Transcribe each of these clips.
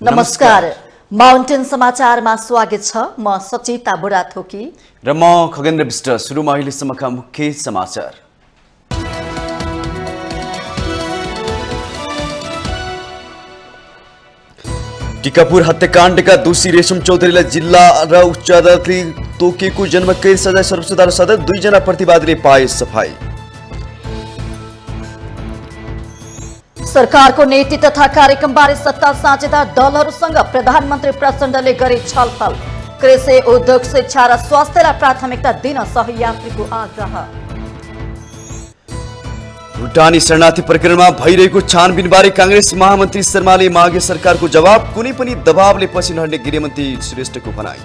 नमस्कार। माउन्टेन समाचारमा स्वागत छ। म सचिता बुढाथोकी र म खगेन्द्र विष्ट। सुरुमा अहिलेसम्मका मुख्य समाचार। टिकापुर हत्याकाण्डका दोषी रेशम चौधरीलाई जिल्ला र उच्च अदालतले तोकेको जन्मकैद सजाय सर्वोच्च अदालत सदर 2 जना प्रतिवादीले पाए सफाई। सरकारको नीति तथा कार्यक्रमबारे सत्ता साझेदार दलहरूसँग प्रधानमन्त्री प्रचण्डले गरे छलफल। कृषि, उद्योग, शिक्षा र स्वास्थ्यलाई प्राथमिकता दिन सहयात्रीको आग्रह। भुटानी शरणार्थी प्रकरणमा भइरहेको छानबिनबारे कांग्रेस महामन्त्री शर्माले मागे सरकारको जवाब। कुनै पनि दबावले पछि नहट्ने गृहमन्त्री श्रेष्ठको भनाई।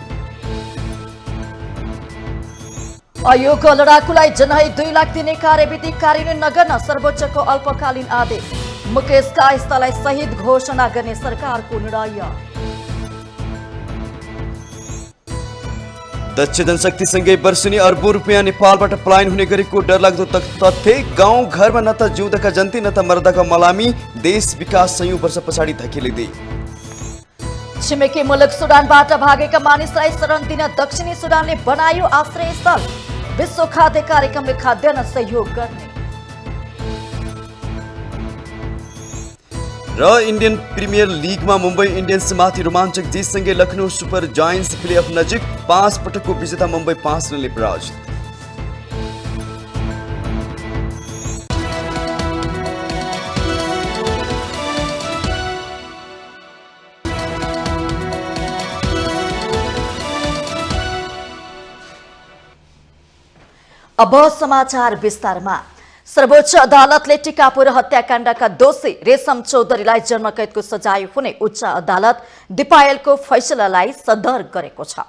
अयोग्य लडाकुलाई जनही 2 लाख दिने कार्यविधि कार्यान्वयन नगर्न सर्वोच्चको अल्पकालीन आदेश। मुकेश कायस्थलाई शहीद घोषणा गर्ने सरकारको निर्णय। दक्ष जनशक्तिसँगै वर्षेनी अर्बौं रुपियाँ नेपालबाट पलायन हुने गरेको डरलाग्दो तथ्य। गाउँ घरमा न त जिउँदाका जन्ती न त मर्दाका मलामी। देश विकास 100 वर्ष पछाडि धकेलिँदै। छिमेकी मुलुक सुडानबाट भागेका मानिसलाई शरण दिन दक्षिणी सुडानले बनायो आश्रय स्थल। विश्व खाद्य कार्यक्रमले खाद्यान्न सहयोग गर्ने। र इन्डियन प्रिमियर लिगमा मुम्बई इन्डियन्समाथि रोमाञ्चक जितसँगै लखनऊ सुपर जायन्ट्स प्लेअफ नजिक। 5 पटकको विजेता मुम्बई 5 रनले पराजित। अब समाचार विस्तारमा। सर्वोच्च अदालतले टिकापुर हत्याकाण्डका दोषी रेशम चौधरीलाई जन्मकैदको सजाय हुने उच्च अदालत दिपायलको फैसलालाई सदर गरेको छ।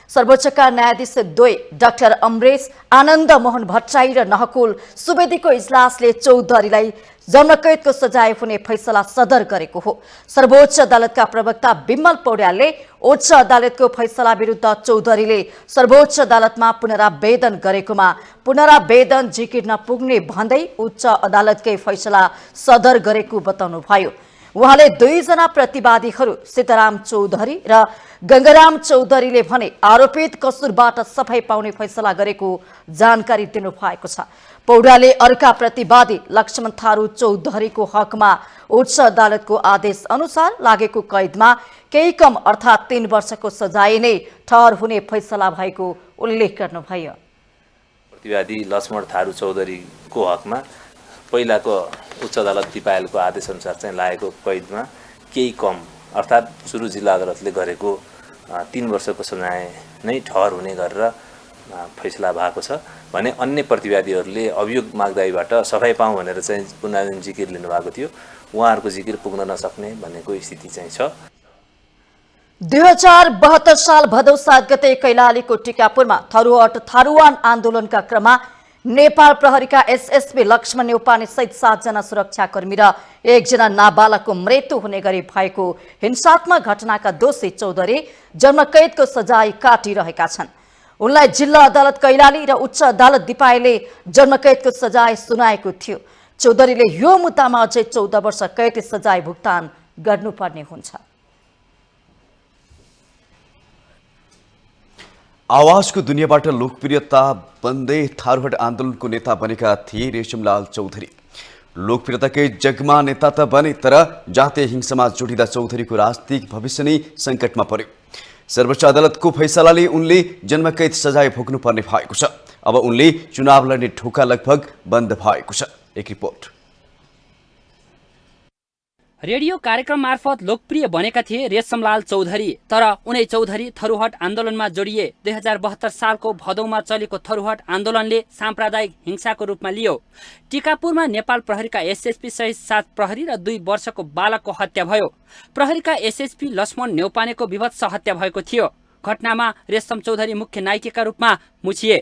सर्वोच्चका न्यायाधीश 2 डाक्टर अमरेश आनन्द मोहन भट्टराई र नहकुल सुवेदीको इजलासले चौधरीलाई जन्मकैदको सजाय हुने फैसला सदर गरेको हो। सर्वोच्च अदालतका प्रवक्ता विमल पौड्यालले उच्च अदालतको फैसला विरुद्ध चौधरीले सर्वोच्च अदालतमा पुनरावेदन गरेकोमा पुनरावेदन जिकिर नपुग्ने भन्दै उच्च अदालतकै फैसला सदर गरेको बताउनुभयो। उहाँले 2 जना प्रतिवादीहरू सीताराम चौधरी र गंगाराम चौधरीले भने आरोपित कसुरबाट सफाई पाउने फैसला गरेको जानकारी दिनुभएको छ। पौड्यालले अर्का प्रतिवादी लक्ष्मण थारू चौधरीको हकमा उच्च अदालतको आदेश अनुसार लागेको कैदमा केही कम अर्थात् 3 वर्षको सजाय नै ठहर हुने फैसला भएको उल्लेख गर्नुभयो। प्रतिवादी लक्ष्मण थारू चौधरीको हकमा पहिलाको उच्च अदालत दिपायलको आदेश अनुसार चाहिँ लागेको कैदमा केही कम अर्थात् सुरु जिल्ला अदालतले गरेको 3 वर्षको सजाय नै ठहर हुने गरेर फैसला भएको छ भने अन्य प्रतिवादीहरूले अभियोग माग्दाबाट सफाई पाऊँ भनेर चाहिँ पुनरावेदन जिकिर लिनुभएको थियो। उहाँहरूको जिकिर पुग्न नसक्ने भनेको स्थिति चाहिँ छ। 2072 साल भदौ 7 गते कैलालीको टिकापुरमा थारूवान आन्दोलनका क्रममा नेपाल प्रहरीका एसएसपी लक्ष्मण नेउपाने सहित 7 जना सुरक्षाकर्मी र 1 जना नाबालकको मृत्यु हुने गरी भएको हिंसात्मक घटनाका दोषी चौधरी जन्मकैदको सजाय काटिरहेका छन्। उनलाई जिल्ला अदालत कैलाली र उच्च अदालत दिपायलले जन्मकैदको सजाय सुनाएको थियो। चौधरीले यो मुद्दामा अझै 14 वर्ष कैद सजाय भुक्तान गर्नुपर्ने हुन्छ। आवाजको दुनियाँबाट लोकप्रियता बन्दै थारूहट आन्दोलनको नेता बनेका थिए रेशमलाल चौधरी। लोकप्रियताकै जगमा नेता त बने तर जातीय हिंसामा जोडिँदा चौधरीको राजनीतिक भविष्य नै सङ्कटमा पर्यो। सर्वोच्च अदालतको फैसलाले उनले जन्मकैद सजाय भोग्नुपर्ने भएको छ। अब उनले चुनाव लड्ने ढोका लगभग बन्द भएको छ। एक रिपोर्ट। रेडियो कार्यक्रम मार्फत लोकप्रिय बनेका थिए रेशमलाल चौधरी। तर उनै चौधरी थरूहट आन्दोलनमा जोडिए। 2072 सालको भदौमा चलेको थरूहट आन्दोलनले साम्प्रदायिक हिंसाको रूपमा लियो। टिकापुरमा नेपाल प्रहरीका एसएसपी सहित 7 प्रहरी र 2 वर्षको बालकको हत्या भयो। प्रहरीका एसएसपी लक्ष्मण नेउपानेको विभत्स हत्या भएको थियो। घटनामा रेशम चौधरी मुख्य नायिका रूपमा मुछिए।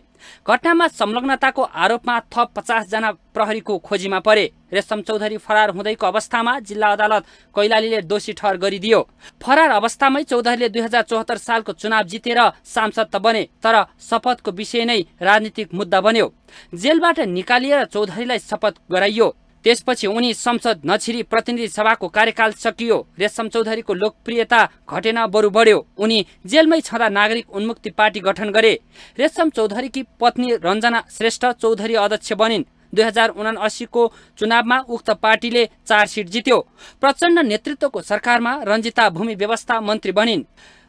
घटनामा संलग्नताको आरोपमा थप 50 जना प्रहरीको खोजीमा परे। रेशम चौधरी फरार हुँदैको अवस्थामा जिल्ला अदालत कैलालीले दोषी ठहर गरिदियो। फरार अवस्थामै चौधरीले 2074 सालको चुनाव जितेर सांसद त बने, तर शपथको विषय नै राजनीतिक मुद्दा बन्यो। जेलबाट निकालिएर चौधरीलाई शपथ गराइयो। त्यसपछि उनी संसद नछिरी प्रतिनिधि सभाको कार्यकाल सकियो। रेशम चौधरीको लोकप्रियता घटेन बरु बढ्यो। उनी जेलमै छँदा नागरिक उन्मुक्ति पार्टी गठन गरे। रेशम चौधरीकी पत्नी रञ्जना श्रेष्ठ चौधरी अध्यक्ष बनिन्। 2079 को चुनावमा उक्त पार्टीले 4 सिट जित्यो। प्रचण्ड नेतृत्वको सरकारमा रञ्जिता भूमि व्यवस्था मन्त्री बनिन्।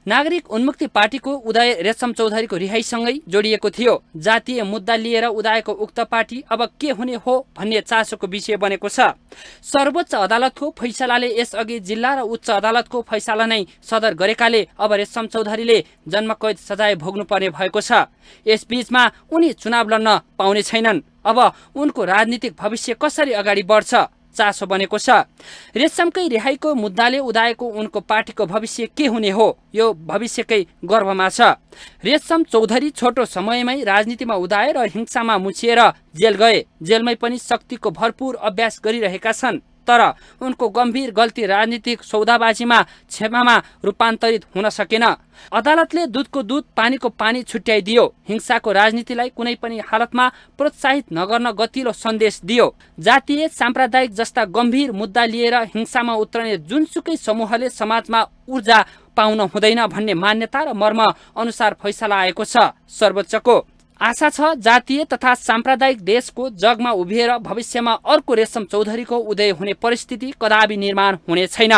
नागरिक उन्मुक्ति पार्टीको उदय रेशम चौधरीको रिहाईसँगै जोडिएको थियो। जातीय मुद्दा लिएर उदाएको उक्त पार्टी अब के हुने हो भन्ने चासोको विषय बनेको छ। सर्वोच्च अदालतको फैसलाले यसअघि जिल्ला र उच्च अदालतको फैसला नै सदर गरेकाले अब रेशम चौधरीले जन्मकैद सजाय भोग्नुपर्ने भएको छ। यसबीचमा उनी चुनाव लड्न पाउने छैनन्। अब उनको राजनीतिक भविष्य कसरी अगाडि बढ्छ चासो बनेको छ। रेशमकै रिहाईको मुद्दाले उदाएको उनको पार्टीको भविष्य के हुने हो यो भविष्यकै गर्भमा छ। रेशम चौधरी छोटो समयमै राजनीतिमा उदाए र हिंसामा मुछिएर जेल गए। जेलमै पनि शक्तिको भरपूर अभ्यास गरिरहेका छन्। तर उनको गम्भीर गल्ती राजनीतिक सौदाबाजीमा क्षमामा रूपान्तरित हुन सकेन। अदालतले दुधको दुध पानीको पानी छुट्याइदियो। हिंसाको राजनीतिलाई कुनै पनि हालतमा प्रोत्साहित नगर्न गतिलो सन्देश दियो। जातीय साम्प्रदायिक जस्ता गम्भीर मुद्दा लिएर हिंसामा उत्रने जुनसुकै समूहले समाजमा ऊर्जा पाउन हुँदैन भन्ने मान्यता र मर्म अनुसार फैसला आएको छ। सर्वोच्चको आशा छ जातीय तथा साम्प्रदायिक देशको जगमा उभिएर भविष्यमा अर्को रेशम चौधरीको उदय हुने परिस्थिति कदापि निर्माण हुने छैन।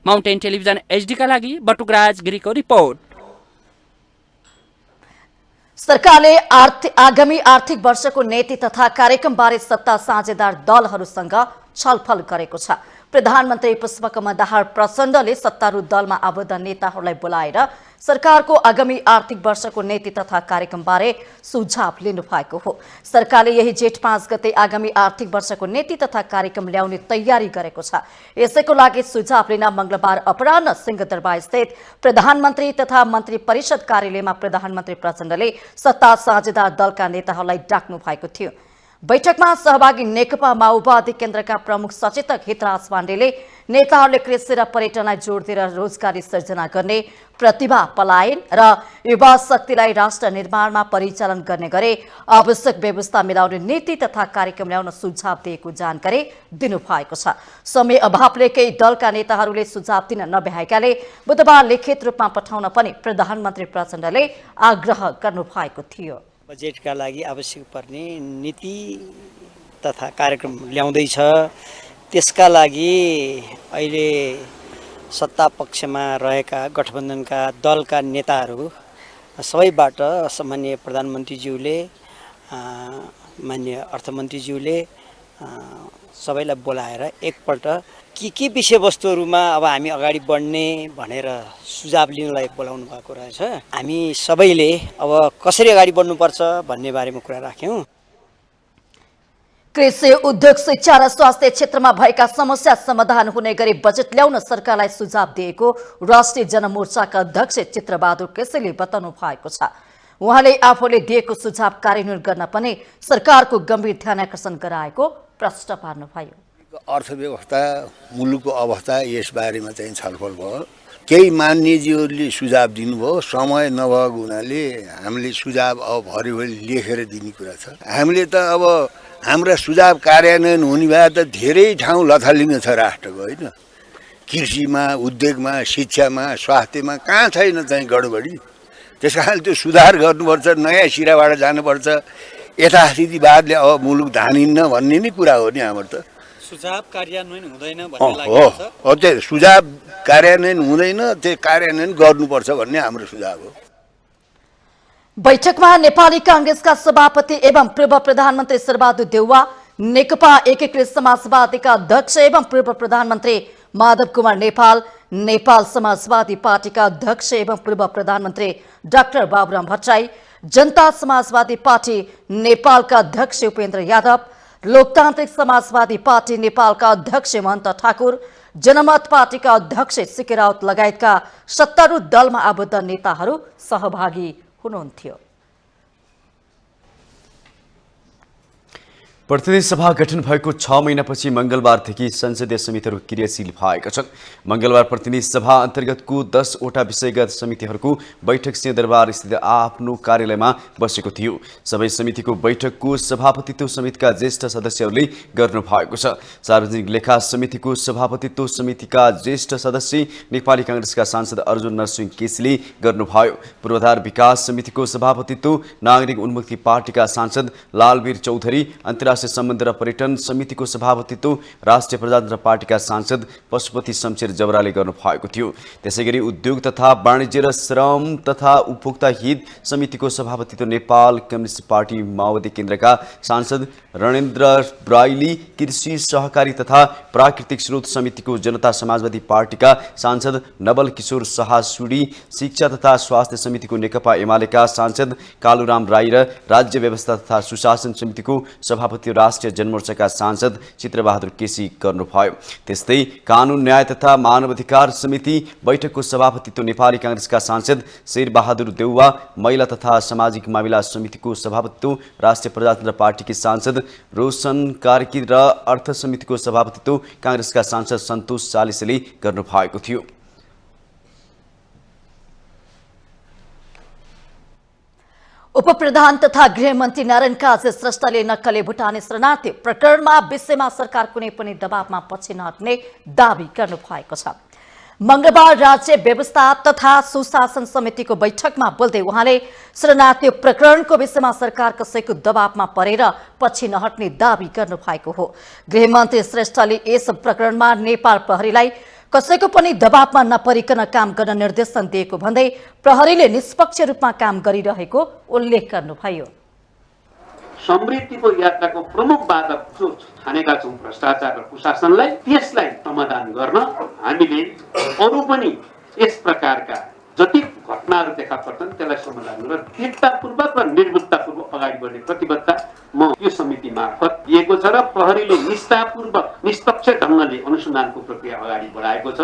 माउन्टेन टेलिभिजन एचडीका लागि बटुकराज गिरीको रिपोर्ट। सरकारले आगामी आर्थिक वर्षको नीति तथा कार्यक्रमबारे सत्ता साझेदार दलहरूसँग छलफल गरेको छ। प्रधानमन्त्री पुष्पकमल दाहाल प्रचण्डले सत्तारूढ दलमा आबद्ध नेताहरूलाई बोलाएर सरकारको आगामी आर्थिक वर्षको नीति तथा कार्यक्रमबारे सुझाव लिनु भएको हो। सरकारले यही जेठ 5 गते आगामी आर्थिक वर्षको नीति तथा कार्यक्रम ल्याउने तयारी गरेको छ। यसैको लागि सुझाव लिन मंगलबार अपराह्न सिंहदरबार स्थित प्रधानमन्त्री तथा मन्त्री परिषद कार्यालयमा प्रधानमन्त्री प्रचण्डले सत्ता साझेदार दलका नेताहरूलाई डाक्नु भएको थियो। बैठकमा सहभागी नेकपा माओवादी केन्द्रका प्रमुख सचेतक हितराज पाण्डेले नेताहरूले कृषि र पर्यटनलाई जोड दिएर रोजगारी सृजना गर्ने, प्रतिभा पलायन र युवा शक्तिलाई राष्ट्र निर्माणमा परिचालन गर्ने गरी आवश्यक व्यवस्था मिलाउने नीति तथा कार्यक्रम ल्याउन सुझाव दिएको जानकारी दिनुभएको छ। समय अभावले केही दलका नेताहरूले सुझाव दिन नभ्याएकाले बुधबार लिखित रूपमा पठाउन पनि प्रधानमन्त्री प्रचण्डले आग्रह गर्नुभएको थियो। बजेटका लागि आवश्यक पर्ने नीति तथा कार्यक्रम ल्याउँदैछ। त्यसका लागि अहिले सत्ता पक्षमा रहेका गठबन्धनका दलका नेताहरू सबैबाट सम्माननीय प्रधानमन्त्रीज्यूले, माननीय अर्थमन्त्रीज्यूले सबैलाई बोलाएर एकपल्ट के विषयवस्तुहरूमा अब हामी अगाडि बढ्ने भनेर सुझाव लिनलाई बोलाउनु भएको रहेछ। हामी सबैले अब कसरी अगाडि बढ्नुपर्छ भन्ने बारेमा कुरा राख्यौँ। कृषि, उद्योग, शिक्षा र स्वास्थ्य क्षेत्रमा भएका समस्या समाधान हुने गरी बजेट ल्याउन सरकारलाई सुझाव दिएको राष्ट्रिय जनमोर्चाका अध्यक्ष चित्रबहादुर केसीले बताउनु भएको छ। उहाँले आफूले दिएको सुझाव कार्यान्वयन गर्न पनि सरकारको गम्भीर ध्यान आकर्षण गराएको प्रश्न पार्नुभयो। अर्थव्यवस्था, मुलुकको अवस्था यसबारेमा चाहिँ छलफल भयो। केही मान्यजीहरूले सुझाव दिनुभयो। समय नभएको हुनाले हामीले सुझाव अब भरिभरि लेखेर दिने कुरा छ। हामीले त अब हाम्रा सुझाव कार्यान्वयन हुने भए त धेरै ठाउँ लथालिङ्ग छ राष्ट्रको, होइन? कृषिमा, उद्योगमा, शिक्षामा, स्वास्थ्यमा कहाँ छैन चाहिँ गडबडी। त्यस कारण त्यो सुधार गर्नुपर्छ, नयाँ सिराबाट जानुपर्छ। यथास्थितिवादले अब मुलुक धानिन्न भन्ने नै कुरा हो नि हाम्रो त। सुझाव कार्यान्वयन हुँदैन भन्ने हो त्यो सुझाव कार्यान्वयन हुँदैन, त्यो कार्यान्वयन गर्नुपर्छ भन्ने हाम्रो सुझाव हो। बैठकमा नेपाली कांग्रेसका सभापति एवं पूर्व प्रधानमन्त्री शेरबहादुर देउवा, नेकपा एकीकृत समाजवादीका अध्यक्ष एवं पूर्व प्रधानमन्त्री माधव कुमार नेपाल, नेपाल समाजवादी पार्टीका अध्यक्ष एवं पूर्व प्रधानमन्त्री डाक्टर बाबुराम भट्टराई, जनता समाजवादी पार्टी नेपालका अध्यक्ष उपेन्द्र यादव, लोकतान्त्रिक समाजवादी पार्टी नेपालका अध्यक्ष महन्त ठाकुर, जनमत पार्टीका अध्यक्ष सिके राउत लगायतका सत्तारूढ दलमा आबद्ध नेताहरू सहभागी हुनुहुन्थ्यो। प्रतिनिधि सभा गठन भएको 6 महिनापछि मंगलबारदेखि संसदीय समितिहरू क्रियाशील भएका छन्। मंगलबार प्रतिनिधि सभा अन्तर्गतको 10 वटा विषयगत समितिहरूको बैठक सिंहदरबार स्थित आफ्नो कार्यालयमा बसेको थियो। सबै समितिको बैठकको सभापतित्व समितिका ज्येष्ठ सदस्यहरूले गर्नुभएको छ। सार्वजनिक लेखा समितिको सभापतित्व समितिका ज्येष्ठ सदस्य नेपाली कांग्रेसका सांसद अर्जुन नरसिंह केसीले गर्नुभयो। पूर्वाधार विकास समितिको सभापतित्व नागरिक उन्मुक्ति पार्टीका सांसद लालवीर चौधरी, अन्तर्राष्ट्रिय सम्बन्ध र पर्यटन समितिको सभापतित्व राष्ट्रिय प्रजातन्त्र पार्टीका सांसद पशुपति शमशेर जबराले गर्नुभएको थियो। त्यसैगरी उद्योग तथा वाणिज्य र श्रम तथा उपभोक्ता हित समितिको सभापतित्व नेपाल कम्युनिस्ट पार्टी माओवादी केन्द्रका सांसद रणेन्द्र ब्राइली, कृषि सहकारी तथा प्राकृतिक स्रोत समितिको जनता समाजवादी पार्टीका सांसद नवल किशोर शाह सुडी, शिक्षा तथा स्वास्थ्य समितिको नेकपा एमालेका सांसद कालुराम राई र राज्य व्यवस्था तथा सुशासन समितिको सभापति राष्ट्रिय जनमोर्चाका सांसद चित्रबहादुर केसी गर्नुभयो। त्यस्तै कानून न्याय तथा मानवाधिकार समिति बैठकको सभापतित्व नेपाली कांग्रेसका सांसद शेरबहादुर देउवा, महिला तथा सामाजिक मामिला समितिको सभापतित्व राष्ट्रिय प्रजातन्त्र पार्टीकी सांसद रोशन कार्की र अर्थ समितिको सभापतित्व कांग्रेसका सांसद सन्तोष चालिसेले गर्नुभएको थियो। उपप्रधान तथा गृहमन्त्री नारायण काजी श्रेष्ठले नक्कले भुटानी शरणार्थी प्रकरणमा विषयमा सरकार कुनै पनि दबावमा पछि नहट्ने दावी गर्नुभएको छ। मंगलबार राज्य व्यवस्था तथा सुशासन समितिको बैठकमा बोल्दै उहाँले शरणार्थी प्रकरणको विषयमा सरकार कसैको दबावमा परेर पछि नहट्ने दावी गर्नुभएको हो। गृहमन्त्री श्रेष्ठले यस प्रकरणमा नेपाल प्रहरीलाई कसैको पनि दबावमा नपरिकन काम गर्न निर्देशन दिएको भन्दै प्रहरीले निष्पक्ष रूपमा काम गरिरहेको उल्लेख गर्नुभयो। समृद्धिको यात्राको प्रमुख बाधक जो ठानेका छौँ भ्रष्टाचार र कुशासनलाई, त्यसलाई समाधान गर्न हामीले अरू पनि यस प्रकारका जति घटनाहरू देखा पर्छन् त्यसलाई समाधान गर्न दृढतापूर्वक र निर्भुलतापूर्वक अगाडि बढ्ने प्रतिबद्धता म यो समिति मार्फत दिएको छ र प्रहरीले निष्ठापूर्वक निष्पक्ष ढङ्गले अनुसन्धानको प्रक्रिया अगाडि बढाएको छ।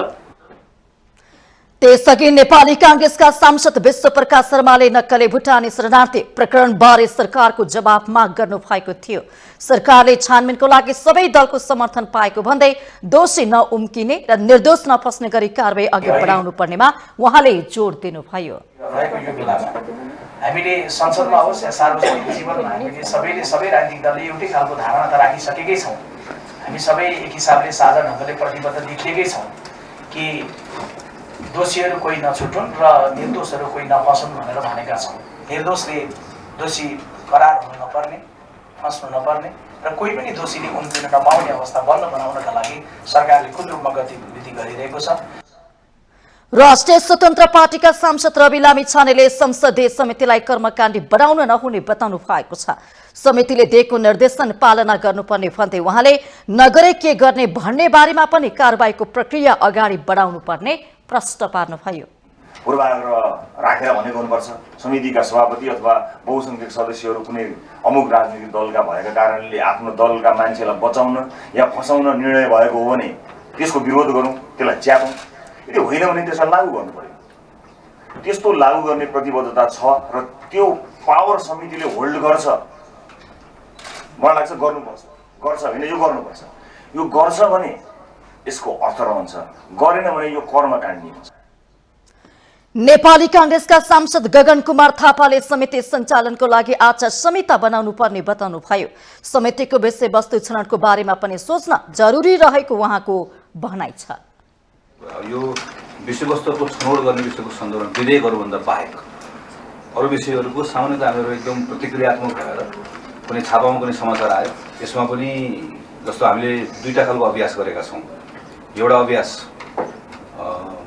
त्यसअघि नेपाली कांग्रेसका सांसद विश्वप्रकाश शर्माले नक्कले भुटानी शरणार्थी प्रकरणबारे सरकारको जवाब माग गर्नुभएको थियो। सरकारले छानबिनको लागि सबै दलको समर्थन पाएको भन्दै दोषी नउम्किने र निर्दोष नफस्ने गरी कारबाही अघि बढाउनु पर्नेमा उहाँले जोड दिनुभयो। हामीले संसदमा होस् या सार्वजनिक जीवनमा हामीले सबै राजनीतिक दलले एउटै खालको धारणा त राखिसकेकै छौँ। हामी सबै एक हिसाबले साझा ढङ्गले प्रतिबद्ध देखिएकै छौँ कि दोषीहरू कोही नछुटुन् र निर्दोषहरू कोही नफसुन् भनेर भनेका छौँ। निर्दोषले दोषी करार हुनु नपर्ने, फस्नु नपर्ने र कोही पनि दोषीले उम्किन नपाउने अवस्था बन्न बनाउनका लागि सरकारले कुन रूपमा गतिविधि गरिरहेको छ। राष्ट्रिय स्वतन्त्र पार्टीका सांसद रवि लामिछानेले संसदीय समितिलाई कर्मकाण्डी बनाउन नहुने बताउनु भएको छ। समितिले दिएको निर्देशन पालना गर्नुपर्ने भन्दै उहाँले नगरे के गर्ने भन्ने बारेमा पनि कारबाहीको प्रक्रिया अगाडि बढाउनु पर्ने प्रश्न पार्नुभयो। पूर्वाग्रह राखेर भनेको हुनुपर्छ समितिका सभापति अथवा बहुसंख्यक सदस्यहरू कुनै अमुक राजनीतिक दलका भएका कारणले आफ्नो दलका मान्छेलाई बचाउन या फसाउन निर्णय भएको हो भने त्यसको विरोध गरौँ, त्यसलाई च्यापौँ। यदि होइन भने त्यसलाई लागू गर्नु पर्यो। त्यस्तो लागू गर्ने प्रतिबद्धता छ र त्यो पावर समितिले होल्ड गर्छ। मलाई लाग्छ गर्नुपर्छ, गर्छ होइन यो गर्नुपर्छ। यो गर्छ भने यसको अर्थ रहन्छ, गरेन भने यो कर्मकाण्डी हुन्छ। नेपाली कांग्रेसका सांसद गगन कुमार थापाले समिति सञ्चालनको लागि आचार संहिता बनाउनु पर्ने बताउनुभयो। समितिको विषयवस्तु छनौटको बारेमा पनि सोच्न जरुरी रहेको उहाँको भनाइ छ। यो विषयवस्तुको छनौट गर्ने विषयको सन्दर्भमा विधेयकहरूभन्दा बाहेक अरू विषयहरूको सामान्यतः हामीहरू एकदम प्रतिक्रियात्मक भएर कुनै छापामा कुनै समाचार आयो यसमा पनि जस्तो हामीले दुईटा खालको अभ्यास गरेका छौँ। एउटा अभ्यास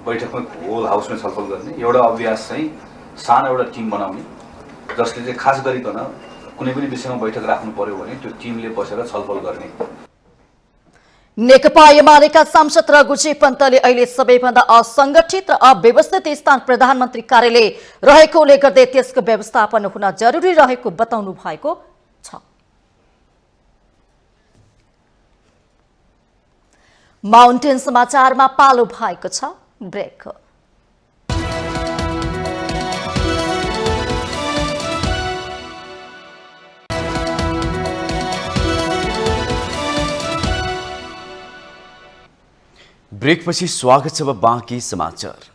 बैठकमा होल हाउसमा छलफल गर्ने, एउटा अभ्यास चाहिँ सानो एउटा टिम बनाउने जसले चाहिँ खास गरिकन कुनै पनि विषयमा बैठक राख्नु पर्यो भने त्यो टिमले बसेर छलफल गर्ने। नेकपा एमालेका सांसद रघुजी पन्तले अहिले सबैभन्दा असंगठित र अव्यवस्थित स्थान प्रधानमन्त्री कार्यालय रहेकोले गर्दै त्यसको व्यवस्थापन हुन जरुरी रहेको बताउनु भएको छ। माउन्टेन समाचारमा पालो भएको छ ब्रेक। ब्रेकपछि स्वागत छ अब बाँकी समाचार।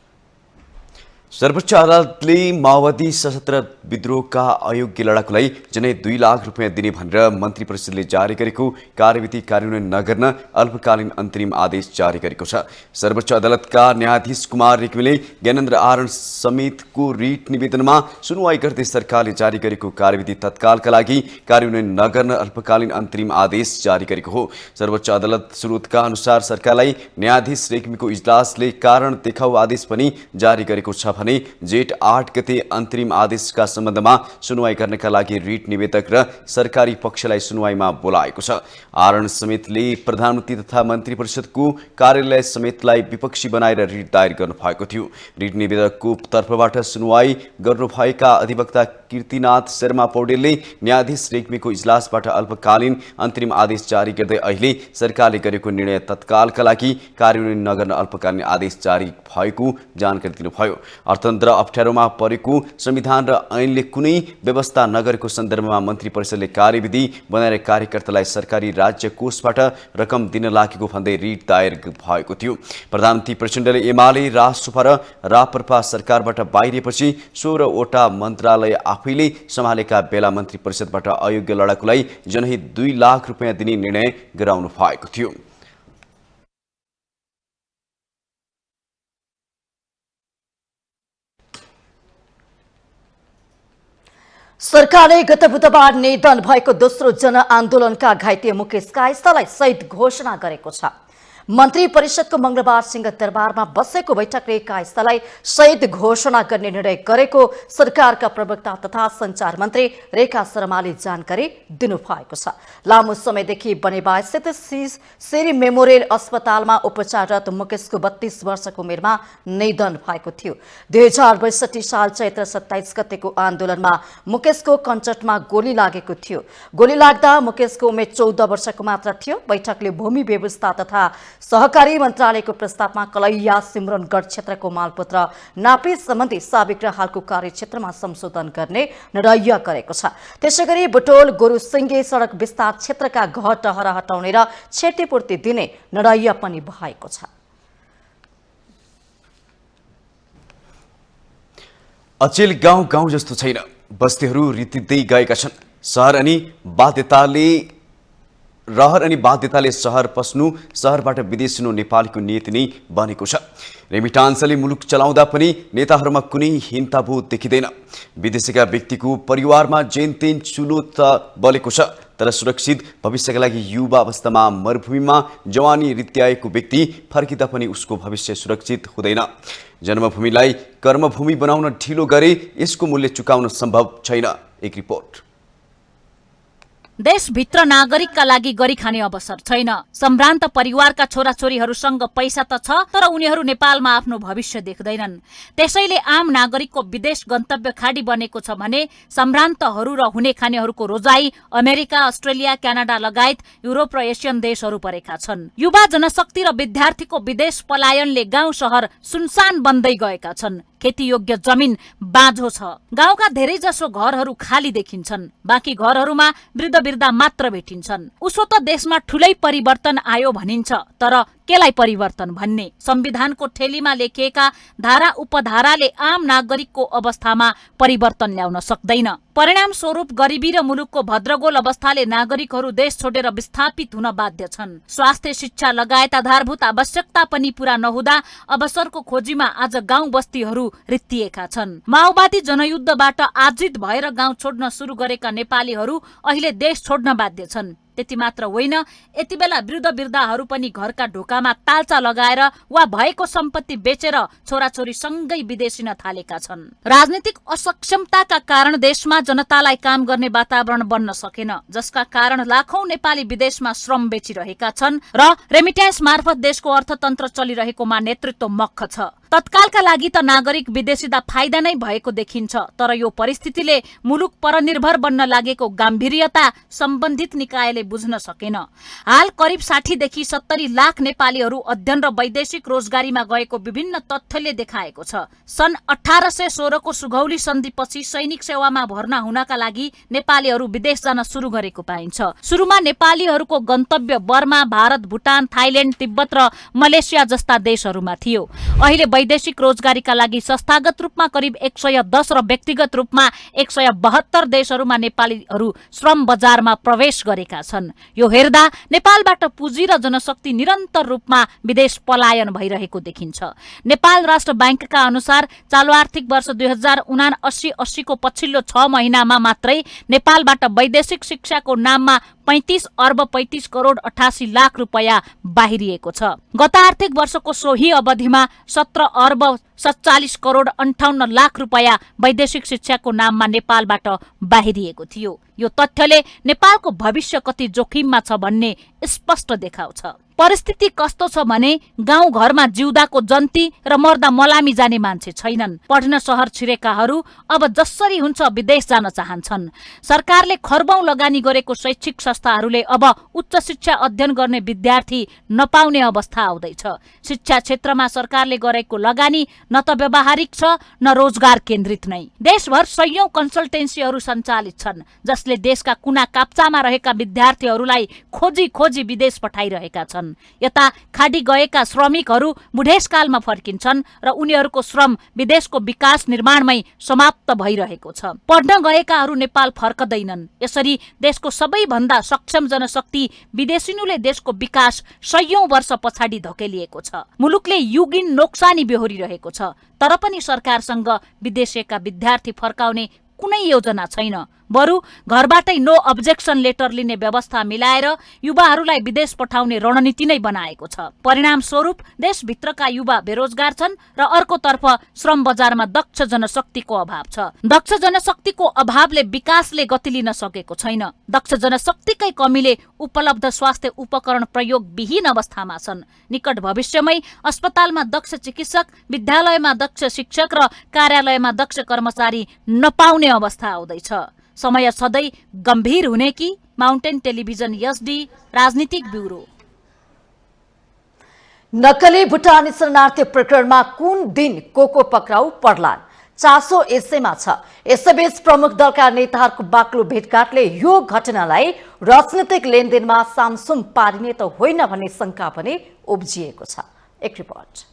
सर्वोच्च अदालतले माओवादी सशस्त्र विद्रोहका अयोग्य लडाकुलाई जनै 2 लाख रुपियाँ दिने भनेर मन्त्री परिषदले जारी गरेको कार्यविधि कार्यान्वयन नगर्न अल्पकालीन अन्तरिम आदेश जारी गरेको छ। सर्वोच्च अदालतका न्यायाधीश कुमार रेग्मीले ज्ञानेन्द्र आरण समेतको रिट निवेदनमा सुनवाई गर्दै सरकारले जारी गरेको कार्यविधि तत्कालका लागि कार्यान्वयन नगर्न अल्पकालीन अन्तरिम आदेश जारी गरेको हो। सर्वोच्च अदालत स्रोतका अनुसार सरकारलाई न्यायाधीश रेग्मीको इजलासले कारण देखाउ आदेश पनि जारी गरेको छ भने जेठ 8 गते अन्तरिम आदेशका सम्बन्धमा सुनवाई गर्नका लागि रिट निवेदक र सरकारी पक्षलाई सुनवाईमा बोलाएको छ। आरण समेतले प्रधानमन्त्री तथा मन्त्री परिषदको कार्यालय समेतलाई विपक्षी बनाएर रिट दायर गर्नु भएको थियो। रिट निवेदकको तर्फबाट सुनवाई गर्नुभएका अधिवक्ता कीर्तिनाथ शर्मा पौडेलले न्यायाधीश रेग्मीको इजलासबाट अल्पकालीन अन्तरिम आदेश जारी गर्दै अहिले सरकारले गरेको निर्णय तत्कालका लागि कार्यान्वयन नगर्न अल्पकालीन आदेश जारी भएको जानकारी दिनुभयो। अर्थतन्त्र अप्ठ्यारोमा परेको संविधान र ऐनले कुनै व्यवस्था नगरेको सन्दर्भमा मन्त्री परिषदले कार्यविधि बनाएर कार्यकर्तालाई सरकारी राज्य कोषबाट रकम दिन लागेको भन्दै रिट दायर भएको थियो। प्रधानमन्त्री प्रचण्डले एमाले रासोपा र राप्रपा सरकारबाट बाहिरिएपछि 16 वटा मन्त्रालय आफैले सम्हालेका बेला मन्त्री परिषदबाट अयोग्य लडाकुलाई जनै 2 लाख रुपियाँ दिने निर्णय गराउनु भएको थियो। सरकारले गत बुधबार निधन भएको दोस्रो जनआन्दोलनका घाइते मुकेश कायस्थलाई शहीद घोषणा गरेको छ। मन्त्री परिषदको मंगलबार सिंहदरबारमा बसेको बैठकले कायस्थलाई शहीद घोषणा गर्ने निर्णय गरेको सरकारका प्रवक्ता तथा सञ्चार मन्त्री रेखा शर्माले जानकारी दिनुभएको छ। लामो समयदेखि बनेवास्थित शेरी मेमोरियल अस्पतालमा उपचाररत मुकेशको 32 वर्षको उमेरमा निधन भएको थियो। 2062 साल चैत्र 27 गतेको आन्दोलनमा मुकेशको कञ्चटमा गोली लागेको थियो। गोली लाग्दा मुकेशको उमेर 14 वर्षको मात्र थियो। बैठकले भूमि व्यवस्था तथा सहकारी मन्त्रालयको प्रस्तावमा कलैया सिमरनगढ क्षेत्रको मालपोत्र नापी सम्बन्धी साबिक र हालको कार्यक्षेत्रमा संशोधन गर्ने निर्णय गरेको छ। त्यसैगरी बुटोल गोरुसिङ्गे सडक विस्तार क्षेत्रका घर टहरा हटाउने र क्षतिपूर्ति दिने निर्णय पनि भएको छ। अचेल गाउँ गाउँ जस्तो छैन, बस्तीहरू रितिँदै गएका छन्। रहर अनि बाध्यताले सहर पस्नु, सहरबाट विदेश हुनु नेपालीको नीति नै बनेको छ। रेमिटान्सले मुलुक चलाउँदा पनि नेताहरूमा कुनै हिंताबोध देखिँदैन। विदेशीका व्यक्तिको परिवारमा जेनतेन चुलो त बलेको छ, तर सुरक्षित भविष्यका लागि युवा अवस्थामा मरुभूमिमा जवानी रित्याएको व्यक्ति फर्किँदा पनि उसको भविष्य सुरक्षित हुँदैन। जन्मभूमिलाई कर्मभूमि बनाउन ढिलो गरे यसको मूल्य चुकाउन सम्भव छैन। एक रिपोर्ट। देशभित्र नागरिकका लागि गरी खाने अवसर छैन। सम्भ्रान्त परिवारका छोराछोरीहरूसँग पैसा त छ, तर उनीहरू नेपालमा आफ्नो भविष्य देख्दैनन्। त्यसैले आम नागरिकको विदेश गन्तव्य खाडी बनेको छ भने सम्भ्रान्तहरू र हुने खानेहरूको रोजाई अमेरिका, अस्ट्रेलिया, क्यानाडा लगायत युरोप र एसियन देशहरू परेका छन्। युवा जनशक्ति र विद्यार्थीको विदेश पलायनले गाउँ सहर सुनसान बन्दै गएका छन्। खेतीयोग्य जमिन बाँझो छ। गाउँका धेरैजसो घरहरू खाली देखिन्छन्। बाँकी घरहरूमा वृद्ध मात्र भेटिन्छन्। उसो त देशमा ठूलै परिवर्तन आयो भनिन्छ, तर केलाई परिवर्तन भन्ने? संविधानको ठेलीमा लेखिएका धारा उपधाराले आम नागरिकको अवस्थामा परिवर्तन ल्याउन सक्दैन। परिणाम स्वरूप गरिबी र मुलुकको भद्रगोल अवस्थाले नागरिकहरू देश छोडेर विस्थापित हुन बाध्य छन्। स्वास्थ्य, शिक्षा लगायत आधारभूत आवश्यकता पनि पूरा नहुँदा अवसरको खोजीमा आज गाउँ बस्तीहरू रित्तिएका छन्। माओवादी जनयुद्धबाट आजित भएर गाउँ छोड्न सुरु गरेका नेपालीहरू अहिले देश छोड्न बाध्य छन्। त्यति मात्र होइन, यति बेला वृद्धहरू पनि घरका ढोकामा ताल्चा लगाएर वा भएको सम्पत्ति बेचेर छोराछोरी सँगै विदेशिन थालेका छन्। राजनीतिक असक्षमताका कारण देशमा जनतालाई काम गर्ने वातावरण बन्न सकेन, जसका कारण लाखौं नेपाली विदेशमा श्रम बेचिरहेका छन् र रेमिट्यान्स मार्फत देशको अर्थतन्त्र चलिरहेकोमा नेतृत्व मक्ख छ। तत्कालका लागि त नागरिक विदेशिता फाइदा नै भएको देखिन्छ, तर यो परिस्थितिले मुलुक परनिर्भर बन्न लागेको गाम्भीर्यता सम्बन्धित निकायले बुझ्न सकेन। हाल करिब 60 देखि 70 लाख नेपालीहरू अध्ययन र वैदेशिक रोजगारीमा गएको विभिन्न तथ्यले देखाएको छ। सन् 1816 को सुगौली सन्धिपछि सैनिक सेवामा भर्ना हुनका लागि नेपालीहरू विदेश जान सुरु गरेको पाइन्छ। सुरुमा नेपालीहरूको गन्तव्य बर्मा, भारत, भुटान, थाइल्याण्ड, तिब्बत र मलेसिया जस्ता देशहरूमा थियो। अहिले वैदेशिक रोजगारीका लागि संस्थागत रूपमा करिब 110 र व्यक्तिगत रूपमा 172 देशहरूमा नेपालीहरू श्रम बजारमा प्रवेश गरेका छन्। यो हेर्दा नेपालबाट पुँजी र जनशक्ति निरन्तर रूपमा विदेश पलायन भइरहेको देखिन्छ। नेपाल राष्ट्र बैंकका अनुसार चालु आर्थिक वर्ष 2079-80 को पछिल्लो 6 महिनामा मात्रै नेपालबाट वैदेशिक शिक्षाको नाममा 35 अर्ब 35 करोड 88 लाख रुपैयाँ बाहिरिएको छ। गत आर्थिक वर्षको सोही अवधिमा 17 अर्ब 47 करोड 58 लाख रुपैयाँ वैदेशिक शिक्षाको नाममा नेपालबाट बाहिरिएको थियो। यो तथ्यले नेपालको भविष्य कति जोखिममा छ भन्ने स्पष्ट देखाउँछ। परिस्थिति कस्तो छ भने गाउँ घरमा जिउँदाको जन्ती र मर्दा मलामी जाने मान्छे छैनन्। पढ्न शहर छिरेकाहरू अब जसरी हुन्छ विदेश जान चाहन्छन्। सरकारले खर्बौं लगानी गरेको शैक्षिक संस्थाहरूले अब उच्च शिक्षा अध्ययन गर्ने विद्यार्थी नपाउने अवस्था आउँदैछ। शिक्षा क्षेत्रमा सरकारले गरेको लगानी न त व्यावहारिक छ न रोजगार केन्द्रित नै। देशभर सयौं कन्सल्टेन्सीहरू सञ्चालित छन् जसले देशका कुना काप्चामा रहेका विद्यार्थीहरूलाई खोजी खोजी विदेश पठाइरहेका छन्। यता खाडी गएका श्रमिकहरू बुढेसकालमा फर्किन्छन् र उनीहरूको श्रम विदेशको विकास निर्माणमै समाप्त भइरहेको छ। पढ्न गएकाहरू नेपाल फर्कदैनन्। यसरी देशको सबैभन्दा सक्षम जनशक्ति विदेशिनुले देशको विकास सयौं वर्ष पछाडि धकेलिएको छ। मुलुकले युगिन नोक्सानी बेहोरिरहेको छ, तर पनि सरकारसँग विदेशीका विद्यार्थी फर्काउने कुनै योजना छैन। बरु घरबाटै नो अब्जेक्सन लेटर लिने व्यवस्था मिलाएर युवाहरूलाई विदेश पठाउने रणनीति नै बनाएको छ। परिणाम स्वरूप देशभित्रका युवा बेरोजगार छन् र अर्कोतर्फ श्रम बजारमा दक्ष जनशक्तिको अभाव छ। दक्ष जनशक्तिको अभावले विकासले गति लिन सकेको छैन। दक्ष जनशक्तिकै कमीले उपलब्ध स्वास्थ्य उपकरण प्रयोग विहीन अवस्थामा छन्। निकट भविष्यमै अस्पतालमा दक्ष चिकित्सक, विद्यालयमा दक्ष शिक्षक र कार्यालयमा दक्ष कर्मचारी नपाउने अवस्था आउँदैछ। समय सधैँ गम्भीर हुने कि? माउन्टेन टेलिभिजन एसडी राजनीतिक ब्युरो। नक्कली भुटानी शरणार्थी प्रकरणमा कुन दिन को पक्राउ पर्लान्? चासो यसैमा छ। यसैबीच प्रमुख दलका नेताहरूको बाक्लो भेटघाटले यो घटनालाई राजनीतिक लेनदेनमा सामसुम पारिने त होइन भन्ने शंका पनि उब्जिएको छ। एक रिपोर्ट।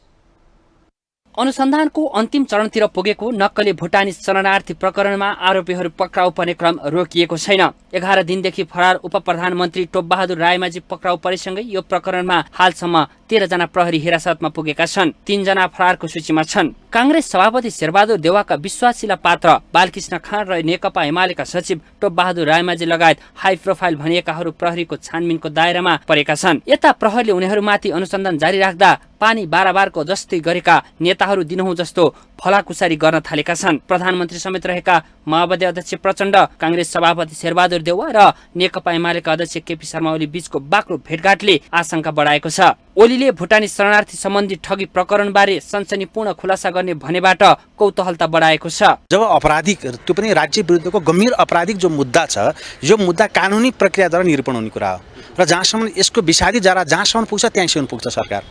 अनुसन्धानको अन्तिम चरणतिर पुगेको नक्कली भुटानी शरणार्थी प्रकरणमा आरोपीहरू पक्राउ पर्ने क्रम रोकिएको छैन। 11 दिनदेखि फरार उप प्रधानमन्त्री टोपबहादुर रायमाझी पक्राउ परेसँगै यो प्रकरणमा हालसम्म 13 जना प्रहरी हिरासतमा पुगेका छन्। 3 जना फरारको सूचीमा छन्। कांग्रेस सभापति शेरबहादुर देउवाका विश्वासिला पात्र बालकृष्ण खान र नेकपा एमालेका सचिव टोपबहादुर रायमाझी लगायत हाई प्रोफाइल भनिएकाहरू प्रहरीको छानबिनको दायरामा परेका छन्। यता प्रहरीले उनीहरूमाथि अनुसन्धान जारी राख्दा पानी बाराबारको जस्तै गरेका नेताहरू दिनहुँ जस्तो फलाकुसारी गर्न थालेका छन्। प्रधानमन्त्री समेत रहेका माओवादी अध्यक्ष प्रचण्ड, कांग्रेस सभापति शेरबहादुर देउवा र नेकपा एमालेका अध्यक्ष केपी शर्मा ओली बीचको बाक्लो भेटघाटले आशंका बढाएको छ। ओलीले भुटानी शरणार्थी सम्बन्धी ठगी प्रकरणबारे सनसनीपूर्ण खुलासा गर्ने भनेबाट कौतूहलता बढाएको छ। जब आपराधिक, त्यो पनि राज्य विरुद्धको गम्भीर आपराधिक जो मुद्दा छ, यो मुद्दा कानुनी प्रक्रियाद्वारा निरूपण हुने कुरा हो र जहाँसम्म यसको विषादी जरा जहाँसम्म पुग्छ त्यहीँसम्म पुग्छ सरकार,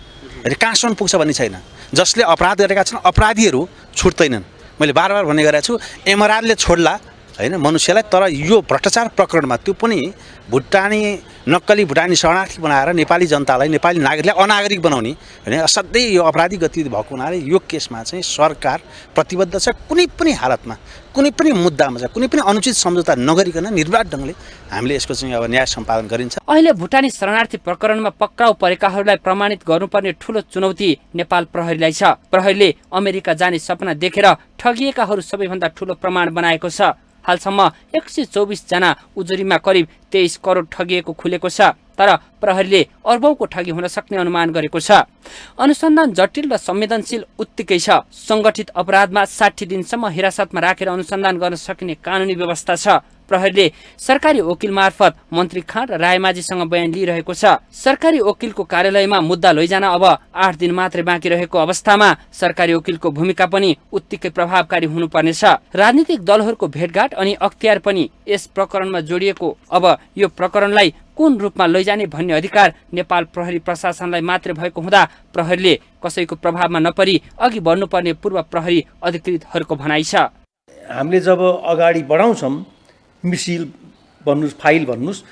कहाँसम्म पुग्छ भन्ने छैन। जसले अपराध गरेका छन् अपराधीहरू छुट्दैनन्। मैले बार भन्ने गरेको छु, एमआरआरले छोड्ला हैन मनुष्यलाई, तर यो भ्रष्टाचार प्रकरणमा त्यो पनि भुटानी नक्कली भुटानी शरणार्थी बनाएर नेपाली जनतालाई, नेपाली नागरिकलाई अनागरिक बनाउने हैन असाध्यै यो अपराधिक गतिविधि भएको हुनाले यो केसमा चाहिँ सरकार प्रतिबद्ध छ। कुनै पनि हालतमा, कुनै पनि मुद्दामा चाहिँ कुनै पनि अनुचित सम्झौता नगरिकन निर्वाध ढङ्गले हामीले यसको चाहिँ अब न्याय सम्पादन गरिन्छ। अहिले भुटानी शरणार्थी प्रकरणमा पक्राउ परेकाहरूलाई प्रमाणित गर्नुपर्ने ठूलो चुनौती नेपाल प्रहरीलाई छ। प्रहरीले अमेरिका जाने सपना देखेर ठगिएकाहरू सबैभन्दा ठूलो प्रमाण बनाएको छ। हालसम्म 124 जना उजुरीमा करिब 23 करोड ठगिएको खुलेको छ, तर प्रहरीले अर्बौंको ठगी हुन सक्ने अनुमान गरेको छ। अनुसन्धान जटिल र संवेदनशील उत्तिकै छ। संगठित अपराधमा 60 दिनसम्म हिरासतमा राखेर अनुसन्धान गर्न सकिने कानुनी व्यवस्था छ। प्रहरीले सरकारी वकिल मार्फत मन्त्री खाँड र रायमाझीसँग बयान लिइरहेको छ। सरकारी वकिलको कार्यालयमा मुद्दा लैजान अब 8 दिन मात्रै बाँकी रहेको अवस्थामा सरकारी वकिलको भूमिका पनि उत्तिकै प्रभावकारी हुनुपर्नेछ। राजनीतिक दलहरूको भेटघाट अनि अख्तियार पनि यस प्रकरणमा जोडिएको। अब यो प्रकरणलाई कुन रूपमा लैजाने भन्ने अधिकार नेपाल प्रहरी प्रशासनलाई मात्र भएको हुँदा प्रहरीले कसैको प्रभावमा नपरी अघि बढ्नुपर्ने पूर्व प्रहरी अधिकृतहरूको भनाइ छ। हामीले जब अगाडि बढाउँछौँ मिसिल भन्नुहोस् फाइल भन्नुहोस्,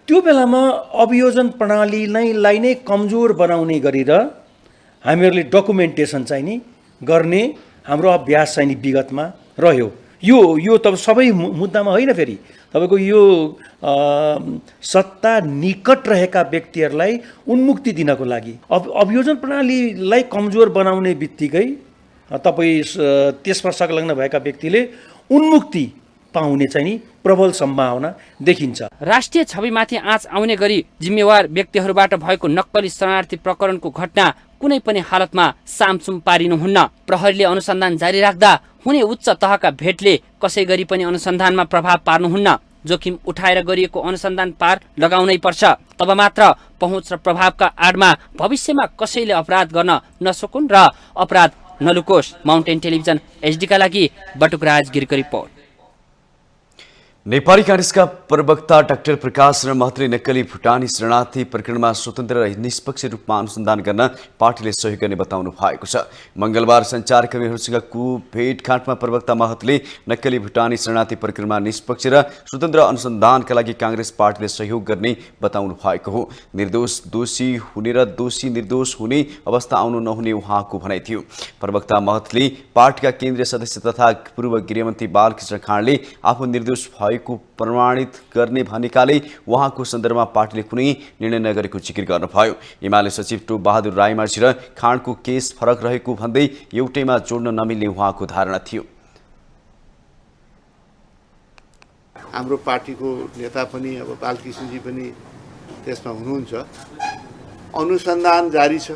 त्यो बेलामा अभियोजन प्रणालीलाई नै कमजोर बनाउने गरेर हामीहरूले डकुमेन्टेसन चाहिँ नि गर्ने हाम्रो अभ्यास चाहिँ नि विगतमा रह्यो। यो त सबै मुद्दामा होइन। फेरि तपाईँको यो सत्ता निकट रहेका व्यक्तिहरूलाई उन्मुक्ति दिनको लागि अभियोजन प्रणालीलाई कमजोर बनाउने बित्तिकै तपाईँ त्यसमा संलग्न भएका व्यक्तिले उन्मुक्ति पाउने चाहिँ नि प्रबल सम्भावना देखिन्छ। राष्ट्रिय छविमाथि आँच आउने गरी जिम्मेवार व्यक्तिहरूबाट भएको नक्कली शरणार्थी प्रकरणको घटना कुनै पनि हालतमा सामसुम पारिनुहुन्न। प्रहरीले अनुसन्धान जारी राख्दा हुने उच्च तहका भेटले कसै गरी पनि अनुसन्धानमा प्रभाव पार्नुहुन्न। जोखिम उठाएर गरिएको अनुसन्धान पार लगाउनै पर्छ। तब मात्र पहुँच र प्रभावका आडमा भविष्यमा कसैले अपराध गर्न नसकुन् र अपराध नलुकोस्। माउन्टेन टेलिभिजन एचडीका लागि बटुकराज गिरीको रिपोर्ट। नेपाली कांग्रेसका प्रवक्ता डाक्टर प्रकाश रण महतले नक्कली भुटानी शरणार्थी प्रकरणमा स्वतन्त्र र निष्पक्ष रूपमा अनुसन्धान गर्न पार्टीले सहयोग गर्ने बताउनु भएको छ। मंगलबार सञ्चारकर्मीहरूसँगको भेटघाटमा प्रवक्ता महतले नक्कली भुटानी शरणार्थी प्रकरणमा निष्पक्ष र स्वतन्त्र अनुसन्धानका लागि कांग्रेस पार्टीले सहयोग गर्ने बताउनु भएको हो। निर्दोष दोषी हुने र दोषी निर्दोष हुने अवस्था आउनु नहुने उहाँको भनाइ थियो। प्रवक्ता महतले पार्टीका केन्द्रीय सदस्य तथा पूर्व गृहमन्त्री बालकृष्ण खाँडले आफू निर्दोष को प्रमाणित गर्ने भनेकाले उहाँको सन्दर्भमा पार्टीले कुनै निर्णय नगरेको जिकिर गर्नुभयो। एमाले सचिव टोप बहादुर रायमाझी र खाँडको केस फरक रहेको भन्दै एउटैमा जोड्न नमिल्ने उहाँको धारणा थियो। हाम्रो पार्टीको नेता पनि अब बालकृष्णजी पनि त्यसमा हुनुहुन्छ। अनुसन्धान जारी छ।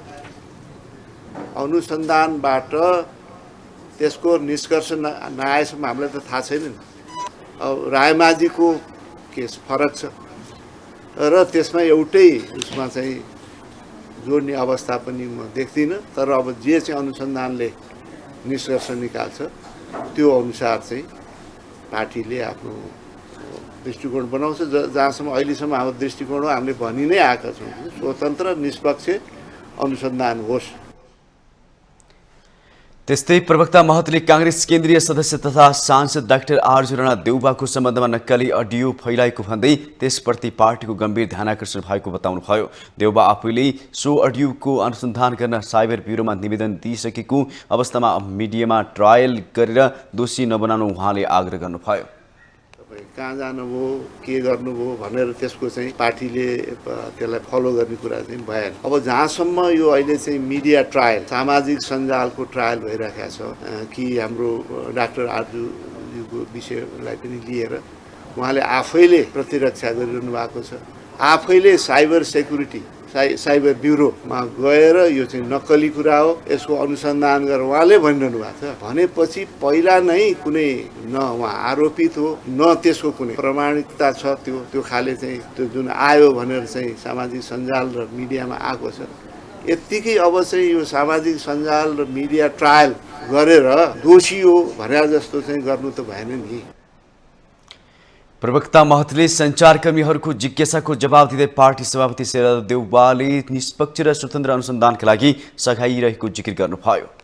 अनुसन्धानबाट त्यसको निष्कर्ष नआएसम्म हामीलाई त थाहा छैन। अब रायमाझीको केस फरक छ र त्यसमा एउटै उसमा चाहिँ जोड्ने अवस्था पनि म देख्दिनँ। तर अब जे चाहिँ अनुसन्धानले निष्कर्ष निकाल्छ त्यो अनुसार चाहिँ पार्टीले आफ्नो दृष्टिकोण बनाउँछ। जहाँसम्म अहिलेसम्म हाम्रो दृष्टिकोण हो, हामीले भनि नै आएका छौँ स्वतन्त्र निष्पक्ष अनुसन्धान होस्। त्यस्तै प्रवक्ता महतले कांग्रेस केन्द्रीय सदस्य तथा सांसद डाक्टर आरजु राणा देउबाको सम्बन्धमा नक्कली अडियो फैलाएको भन्दै त्यसप्रति पार्टीको गम्भीर ध्यानाकर्षण भएको बताउनुभयो। देउबा आफैले सो अडियोको अनुसन्धान गर्न साइबर ब्युरोमा निवेदन दिइसकेको अवस्थामा मिडियामा ट्रायल गरेर दोषी नबनाउनु उहाँले आग्रह गर्नुभयो। कहाँ जानुभयो के गर्नुभयो भनेर त्यसको चाहिँ पार्टीले त्यसलाई फलो गर्ने कुरा चाहिँ भएन। अब जहाँसम्म यो अहिले चाहिँ मिडिया ट्रायल सामाजिक सञ्जालको ट्रायल भइरहेको छ कि हाम्रो डाक्टर आरजुको विषयलाई पनि लिएर उहाँले आफैले प्रतिरक्षा गरिरहनु भएको छ। आफैले साइबर सेक्युरिटी साइबर ब्युरोमा गएर यो चाहिँ नक्कली कुरा हो, यसको अनुसन्धान गरेर उहाँले भनिरहनु भएको छ। भनेपछि पहिला नै कुनै न उहाँ आरोपित हो न त्यसको कुनै प्रमाणिकता छ। त्यो खाले चाहिँ त्यो जुन आयो भनेर चाहिँ सामाजिक सञ्जाल र मिडियामा आएको छ। यत्तिकै अब चाहिँ यो सामाजिक सञ्जाल र मिडिया ट्रायल गरेर दोषी हो भने जस्तो चाहिँ गर्नु त भएन नि। प्रवक्ता महतले सञ्चारकर्मीहरूको जिज्ञासाको जवाब दिँदै पार्टी सभापति शेरबहादुर देउवाले निष्पक्ष र स्वतन्त्र अनुसन्धानका लागि सघाइरहेको जिकिर गर्नुभयो।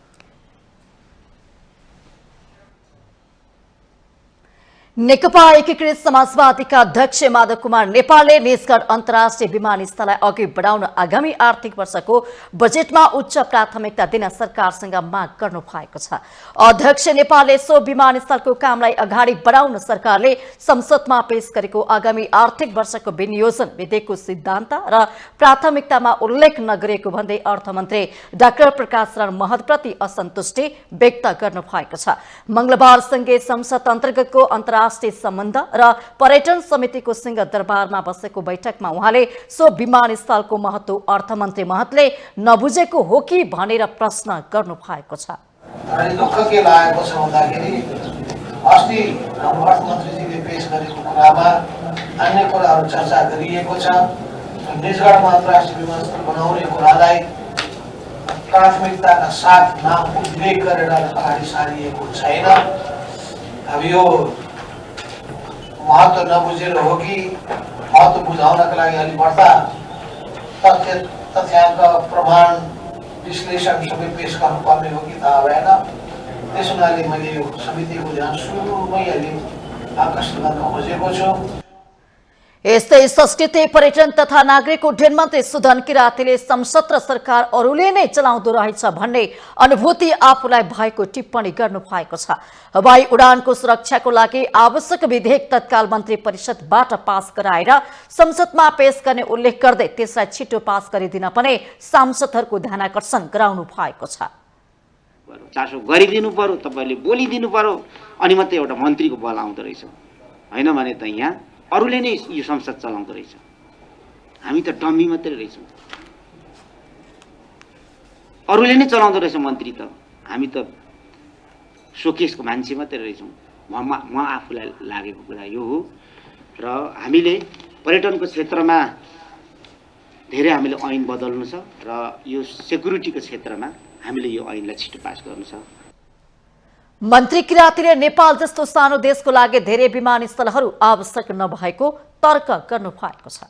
नेकपा एकीकृत समाजवादीका अध्यक्ष माधव कुमार नेपालले निजगढ अन्तर्राष्ट्रिय विमानस्थललाई अघि बढाउन आगामी आर्थिक वर्षको बजेटमा उच्च प्राथमिकता दिन सरकारसँग माग गर्नु भएको छ। अध्यक्ष नेपालले सो विमानस्थलको कामलाई अगाडि बढाउन सरकारले संसदमा पेश गरेको आगामी आर्थिक वर्षको विनियोजन विधेयकको सिद्धान्त र प्राथमिकतामा उल्लेख नगरेको भन्दै अर्थमन्त्री डाक्टर प्रकाश रण महतप्रति असन्तुष्टि व्यक्त गर्नु भएको छ। मंगलबार संघीय संसद अन्तर्गतको अन्तर्राष्ट्रिय अन्तर्राष्ट्रिय सम्बन्ध र पर्यटन समितिको सिंहदरबारमा बसेको बैठकमा उहाँले सो विमानस्थलको महत्त्व अर्थमन्त्री महतले नबुझेको हो कि भनेर प्रश्न गर्नु भएको छ। दुःख के लागेको छ भन्दाखेरि अस्ति हाम्रो अर्थमन्त्रीजीले पेश गरेको कुरामा अन्य कुराहरू चर्चा गरिएको छ। निजगढमा अन्तर्राष्ट्रिय विमानस्थल बनाउने कुरालाई प्राथमिकताका साथ नाम उल्लेख गरेर अगाडि सारिएको छैन। अब यो महत्त्व नबुझेर हो कि महत्त्व बुझाउनका लागि अलि बढ्ता तथ्याङ्क प्रमाण विश्लेषण सबै पेश गर्नुपर्ने हो कि थाहा भएन। त्यस हुनाले मैले यो समितिको ध्यान सुरुमै अलि आकर्षित गर्न खोजेको छु। यस्तै संस्कृति पर्यटन तथा नागरिक उड्डयन मन्त्री सुधन किरातीले संसद र सरकार अरूले नै चलाउँदो रहेछ भन्ने अनुभूति आफूलाई भएको टिप्पणी गर्नु भएको छ। हवाई उडानको सुरक्षाको लागि आवश्यक विधेयक तत्काल मन्त्री परिषदबाट पास गराएर संसदमा पेश गर्ने उल्लेख गर्दै त्यसलाई छिटो पास गरिदिन पनि सांसदहरूको ध्यानाकर्षण गराउनु भएको छ। चासो गरिदिनु पर्यो, तपाईँले बोलिदिनु पर्यो, अनि मात्रै एउटा मन्त्रीको बल आउँदो रहेछ। होइन भने त यहाँ अरूले नै यो संसद चलाउँदो रहेछ। हामी त डम्मी मात्रै रहेछौँ, अरूले नै चलाउँदो रहेछ मन्त्री त, हामी त सोकेसको मान्छे मात्रै रहेछौँ। म आफूलाई लागेको कुरा यो हो। र हामीले पर्यटनको क्षेत्रमा धेरै हामीले ऐन बदल्नु छ र यो सेक्युरिटीको क्षेत्रमा हामीले यो ऐनलाई छिटो पास गर्नु छ। मन्त्री किरातीले नेपाल जस्तो सानो देशको लागि धेरै विमानस्थलहरू आवश्यक नभएको तर्क गर्नु भएको छ।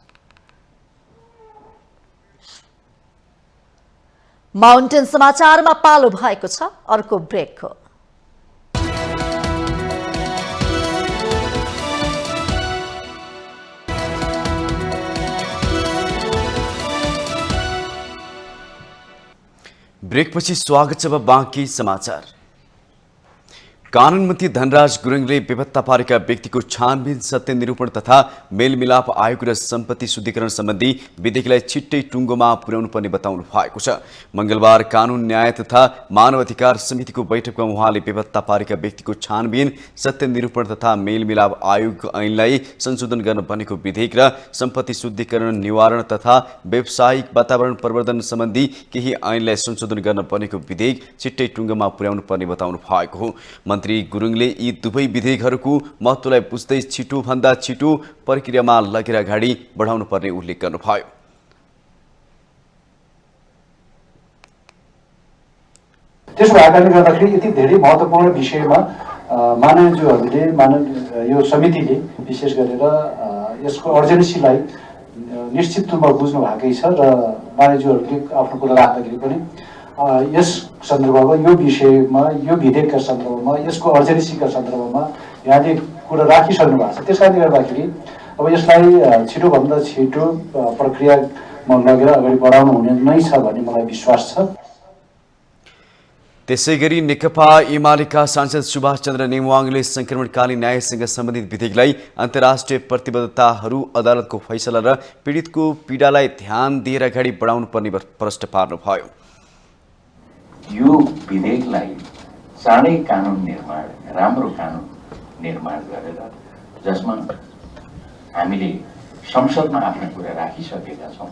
माउन्टेन समाचारमा पालो भएको छ अर्को ब्रेकको। ब्रेकपछि स्वागत छ। अब बाँकी समाचार। कानून मन्त्री धनराज गुरुङले बेपत्ता पारेका व्यक्तिको छानबिन सत्य निरूपण तथा मेलमिलाप आयोग र सम्पत्ति शुद्धिकरण सम्बन्धी विधेयकलाई छिट्टै टुङ्गोमा पुर्याउनु पर्ने बताउनु भएको छ। मंगलबार कानून न्याय तथा मानव अधिकार समितिको बैठकमा उहाँले बेपत्ता पारेका व्यक्तिको छानबिन सत्य निरूपण तथा मेलमिलाप आयोग ऐनलाई संशोधन गर्न बनेको विधेयक र सम्पत्ति शुद्धिकरण निवारण तथा व्यावसायिक वातावरण प्रवर्धन सम्बन्धी केही ऐनलाई संशोधन गर्न बनेको विधेयक छिट्टै टुङ्गोमा पुर्याउनु पर्ने बताउनु भएको हो। मन्त्री गुरुङले यी दुवै विधेयकहरूको महत्त्वलाई बुझ्दै छिटोभन्दा छिटो प्रक्रियामा लगेर अगाडि बढाउनु पर्ने उल्लेख गर्नुभयो। त्यसो भएकाले गर्दाखेरि यति धेरै महत्त्वपूर्ण विषयमा मानवज्यूहरूले यो समितिले विशेष गरेर यसको अर्जेन्सीलाई निश्चित रूपमा बुझ्नु भएकै छ र मानवज्यूहरूले आफ्नो कुरा राख्दाखेरि पनि यस सन्दर्भमा यो विषयमा यो विधेयकका सन्दर्भमा यसको अर्जेन्सीका सन्दर्भमा यहाँले कुरा राखिसक्नु भएको छ। त्यस कारणले गर्दाखेरि अब यसलाई छिटोभन्दा छिटो प्रक्रियामा लगेर अगाडि बढाउनु हुने नै छ भन्ने मलाई विश्वास छ। त्यसैगरी नेकपा एमालेका सांसद सुभाष चन्द्र नेवाङले संक्रमणकालीन न्यायसँग सम्बन्धित विधेयकलाई अन्तर्राष्ट्रिय प्रतिबद्धताहरू अदालतको फैसला र पीडितको पीडालाई ध्यान दिएर अगाडि बढाउनु पर्ने प्रश्न पार्नुभयो। यो विधेयकलाई चाँडै कानुन निर्माण, राम्रो कानुन निर्माण गरेर जसमा हामीले संसदमा आफ्ना कुरा राखिसकेका छौँ,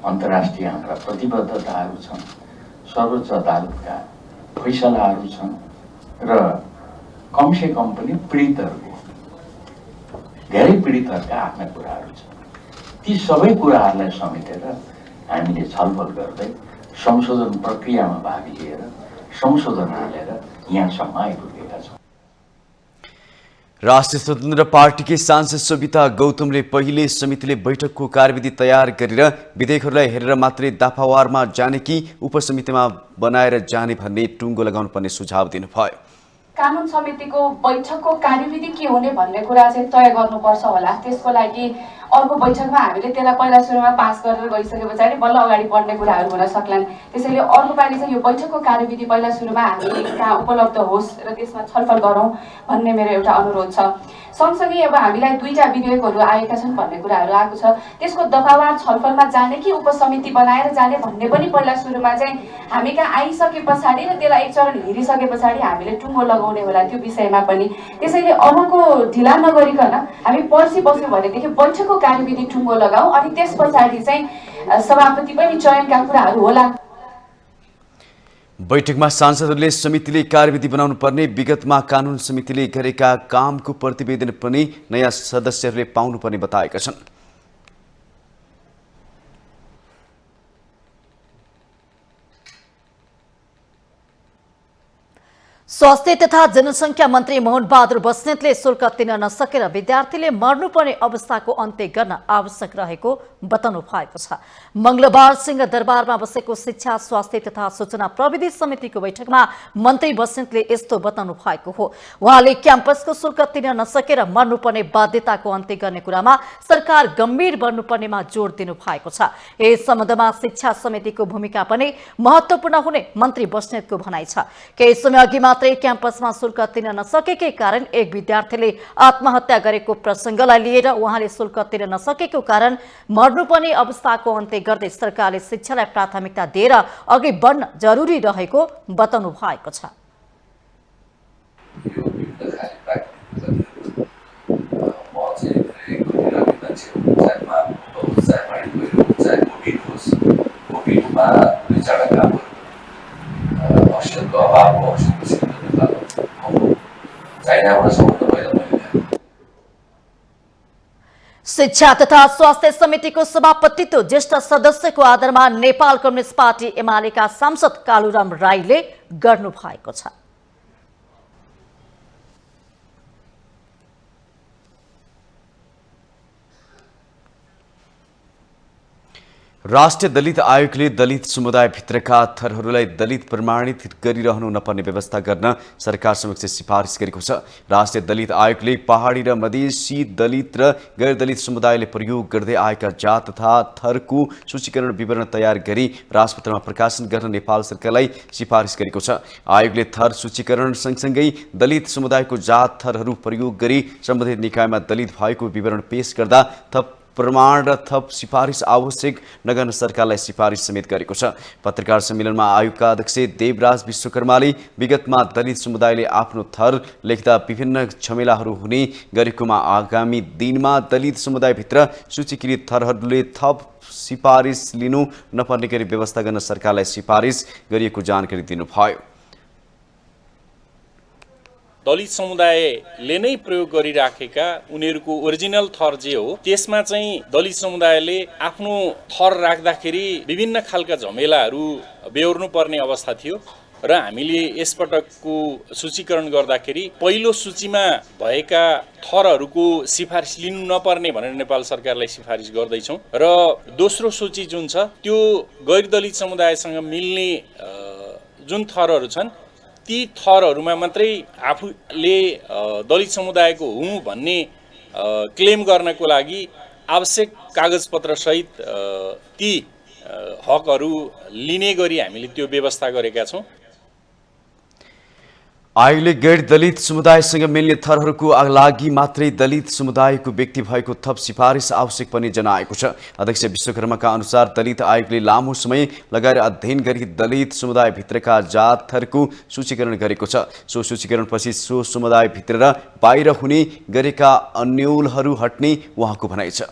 अन्तर्राष्ट्रिय हाम्रा प्रतिबद्धताहरू छन्, सर्वोच्च अदालतका फैसलाहरू छन् र कमसेकम पनि पीडितहरूको धेरै पीडितहरूका आफ्ना कुराहरू छन्। ती सबै कुराहरूलाई समेटेर हामीले छलफल गर्दै संशोधन प्रक्रियामा भाग लिएर संशोधन हालेर यहाँसम्म आइपुगेका छौँ। राष्ट्रिय स्वतन्त्र पार्टीकी सांसद सविता गौतमले पहिले समितिले बैठकको कार्यविधि तयार गरेर विधेयकहरूलाई हेरेर मात्रै दफावारमा जाने कि उपसमितिमा बनाएर जाने भन्ने टुङ्गो लगाउनु पर्ने सुझाव दिनुभयो। कानुन समितिको बैठकको कार्यविधि के हुने भन्ने कुरा चाहिँ तय गर्नुपर्छ होला। त्यसको लागि अर्को बैठकमा हामीले त्यसलाई पहिला सुरुमा पास गरेर गइसके पछाडि बल्ल अगाडि बढ्ने कुराहरू हुन सक्लान्। त्यसैले अर्को पालि चाहिँ यो बैठकको कार्यविधि पहिला सुरुमा हामी कहाँ उपलब्ध होस् र त्यसमा छलफल गरौँ भन्ने मेरो एउटा अनुरोध छ। सँगसँगै अब हामीलाई 2टा विधेयकहरू आएका छन् भन्ने कुराहरू आएको छ, त्यसको दफावार छलफलमा जाने कि उपसमिति बनाएर जाने भन्ने पनि पहिला सुरुमा चाहिँ हामी कहाँ आइसके पछाडि र त्यसलाई एक चरण हेरिसके पछाडि हामीले टुङ्गो लगाउने होला त्यो विषयमा पनि। त्यसैले अबको ढिला नगरिकन हामी पर्सि बस्यो भनेदेखि बैठकको कार्यविधि टुङ्गो लगाऊ अनि त्यस पछाडि चाहिँ सभापति पनि चयनका कुराहरू होला। बैठकमा सांसदहरूले समितिले कार्यविधि बनाउनु पर्ने, विगतमा कानुन समितिले गरेका कामको प्रतिवेदन पनि नयाँ सदस्यहरूले पाउनुपर्ने बताएका छन्। स्वास्थ्य तथा जनसंख्या मन्त्री मोहन बहादुर बस्नेतले शुल्क तिर्न नसकेर विद्यार्थीले मर्नुपर्ने अवस्थाको अन्त्य गर्न आवश्यक रहेको बताउनु भएको छ। मंगलबार सिंहदरबारमा बसेको शिक्षा, स्वास्थ्य तथा सूचना प्रविधि समितिको बैठकमा मन्त्री बस्नेतले यस्तो बताउनु भएको हो। उहाँले क्याम्पसको शुल्क तिर्न नसकेर मर्नुपर्ने बाध्यताको अन्त्य गर्ने कुरामा सरकार गम्भीर बन्नुपर्नेमा जोड दिनु भएको छ। यस सम्बन्धमा शिक्षा समितिको भूमिका पनि महत्वपूर्ण हुने मन्त्री बस्नेतको भनाइ छ। केही समय अघि मात्रै क्याम्पसमा शुल्क तिर्न नसकेकै कारण एक विद्यार्थीले आत्महत्या गरेको प्रसंगलाई लिएर उहाँले शुल्क तिर्न नसकेको कारण मर्नुपर्ने अवस्थाको अन्त्य गर्दै सरकारले शिक्षालाई प्राथमिकता दिएर अघि बढ्न जरुरी रहेको बताउनु भएको छ। शिक्षा तथा स्वास्थ्य समितिको सभापतित्व ज्येष्ठ सदस्यको आधारमा नेपाल कम्युनिस्ट पार्टी एमालेका सांसद कालुराम राईले गर्नु भएको छ। राष्ट्रिय दलित आयोगले दलित समुदायभित्रका थरहरूलाई दलित प्रमाणित गरिरहनु नपर्ने व्यवस्था गर्न सरकार समक्ष सिफारिस गरेको छ। राष्ट्रिय दलित आयोगले पहाडी र मधेसी दलित र गैर दलित समुदायले प्रयोग गर्दै आएका जात तथा थरको सूचीकरण विवरण तयार गरी राजपत्रमा प्रकाशन गर्न नेपाल सरकारलाई सिफारिस गरेको छ। आयोगले थर सूचीकरण सँगसँगै दलित समुदायको जात थरहरू प्रयोग गरी सम्बन्धित निकायमा दलित भएको विवरण पेश गर्दा थप प्रमाण र थप सिफारिस आवश्यक नगर्न सरकारलाई सिफारिस समेत गरेको छ। पत्रकार सम्मेलनमा आयोगका अध्यक्ष देवराज विश्वकर्माले विगतमा दलित समुदायले आफ्नो थर लेख्दा विभिन्न झमेलाहरू हुने गरेकोमा आगामी दिनमा दलित समुदायभित्र सूचीकृत थरहरूले थप सिफारिस लिनु नपर्ने गरी व्यवस्था गर्न सरकारलाई सिफारिस गरिएको जानकारी दिनुभयो। दलित समुदायले नै प्रयोग गरिराखेका उनीहरूको ओरिजिनल थर जे हो त्यसमा चाहिँ दलित समुदायले आफ्नो थर राख्दाखेरि विभिन्न खालका झमेलाहरू बेहोर्नु पर्ने अवस्था थियो र हामीले यसपटकको सूचीकरण गर्दाखेरि पहिलो सूचीमा भएका थरहरूको सिफारिस लिनु नपर्ने भनेर नेपाल सरकारलाई सिफारिस गर्दैछौँ र दोस्रो सूची जुन छ त्यो गैर दलित समुदायसँग मिल्ने जुन थरहरू छन् ती थरहरूमा मात्रै आफूले दलित समुदायको हुँ भन्ने क्लेम गर्नको लागि आवश्यक कागजपत्र सहित ती हकहरू लिने गरी हामीले त्यो व्यवस्था गरेका छौँ। आयोगले गैर दलित समुदायसँग मिल्ने थरहरूको लागि मात्रै दलित समुदायको व्यक्ति भएको थप सिफारिस आवश्यक पनि जनाएको छ। अध्यक्ष विश्वकर्माका अनुसार दलित आयोगले लामो समय लगाएर अध्ययन गरी दलित समुदायभित्रका जात थरको सूचीकरण गरेको छ। सो सूचीकरणपछि सो समुदायभित्र र बाहिर हुने गरेका अन्यलहरू हट्ने उहाँको भनाइ छ।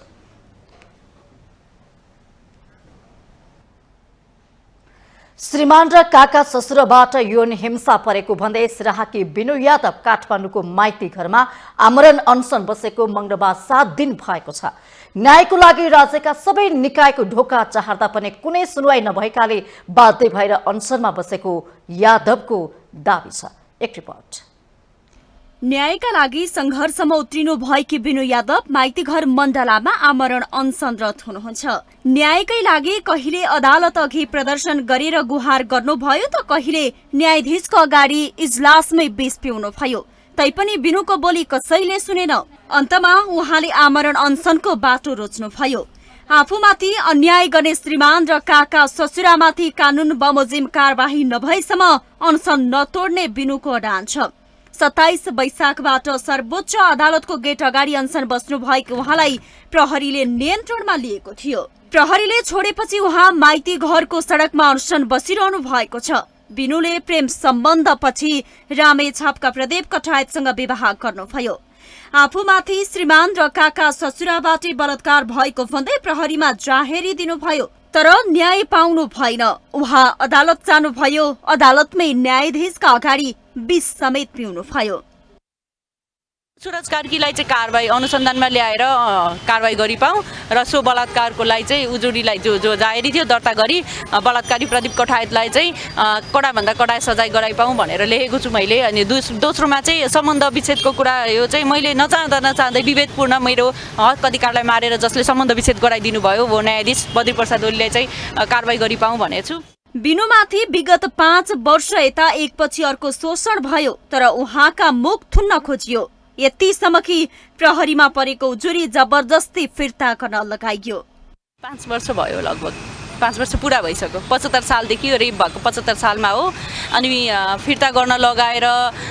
श्रीमान र काका ससुरबाट यौन हिंसा परेको भन्दै सिराहाकी बिनु यादव काठमाडौँको माइती घरमा आमरण अनसन बसेको मंगलबार 7 दिन भएको छ। न्यायको लागि राज्यका सबै निकायको ढोका चाहर्दा पनि कुनै सुनवाई नभएकाले बाध्य भएर अनसनमा बसेको यादवको दाबी छ। एक रिपोर्ट। न्यायका लागि संघर्षमा उत्रिनु भएकी बिनु यादव माइतीघर मण्डलामा आमरण अनसनरत हुनुहुन्छ। न्यायकै लागि कहिले अदालत अघि प्रदर्शन गरेर गुहार गर्नुभयो त कहिले न्यायाधीशको अगाडि इजलासमै विष पिउनु भयो। तैपनि बिनुको बोली कसैले सुनेन। अन्तमा उहाँले आमरण अनसनको बाटो रोज्नुभयो। आफूमाथि अन्याय गर्ने श्रीमान र काका ससुरामाथि कानून बमोजिम कारबाही नभएसम्म अनसन नतोड्ने बिनुको अडान छ। 27 वैशाखबाट सर्वोच्च अदालतको गेट अगाडि अनसन बस्नु भएको उहाँलाई प्रहरीले नियन्त्रणमा लिएको थियो। प्रहरीले छोडेपछि उहाँ माइती घरको सडकमा अनसन बसिरहनु भएको छ। बिनुले प्रेम सम्बन्धपछि रामेछापका प्रदीप कटायतसँग विवाह गर्नुभयो। आफूमाथि श्रीमान र काका ससुराबाटै बलात्कार भएको भन्दै प्रहरीमा जाहेरी दिनुभयो, तर न्याय पाउनु भएन। उहाँ अदालत जानुभयो। अदालतमै न्यायाधीशका अगाडि विष समेत पिउनुभयो। सुरज कार्कीलाई चाहिँ कारबाही अनुसन्धानमा ल्याएर कारबाही गरिपाउँ र सो बलात्कारकोलाई चाहिँ उजुरीलाई जो जाहेरी थियो दर्ता गरी बलात्कारी प्रदीप कठायतलाई चाहिँ कडाभन्दा कडा सजाय गराइपाउँ भनेर लेखेको छु मैले। अनि दोस्रोमा चाहिँ सम्बन्ध विच्छेदको कुरा यो चाहिँ मैले नचाहँदै विभेदपूर्ण मेरो हक अधिकारलाई मारेर जसले सम्बन्ध विच्छेद गराइदिनु भयो वो न्यायाधीश बद्री प्रसाद ओलीले चाहिँ कारबाही गरिपाउँ भनेको छु। बिनुमाथि विगत 5 वर्ष यता एकपछि अर्को शोषण भयो, तर उहाँका मुख थुन्न खोजियो। यतिसम्म कि प्रहरीमा परेको उजुरी जबरजस्ती फिर्ता गर्न लगाइयो। 5 वर्ष भयो, लगभग 5 वर्ष पुरा भइसक्यो। 75 सालदेखि रेप भएको 75 सालमा हो। अनि फिर्ता गर्न लगाएर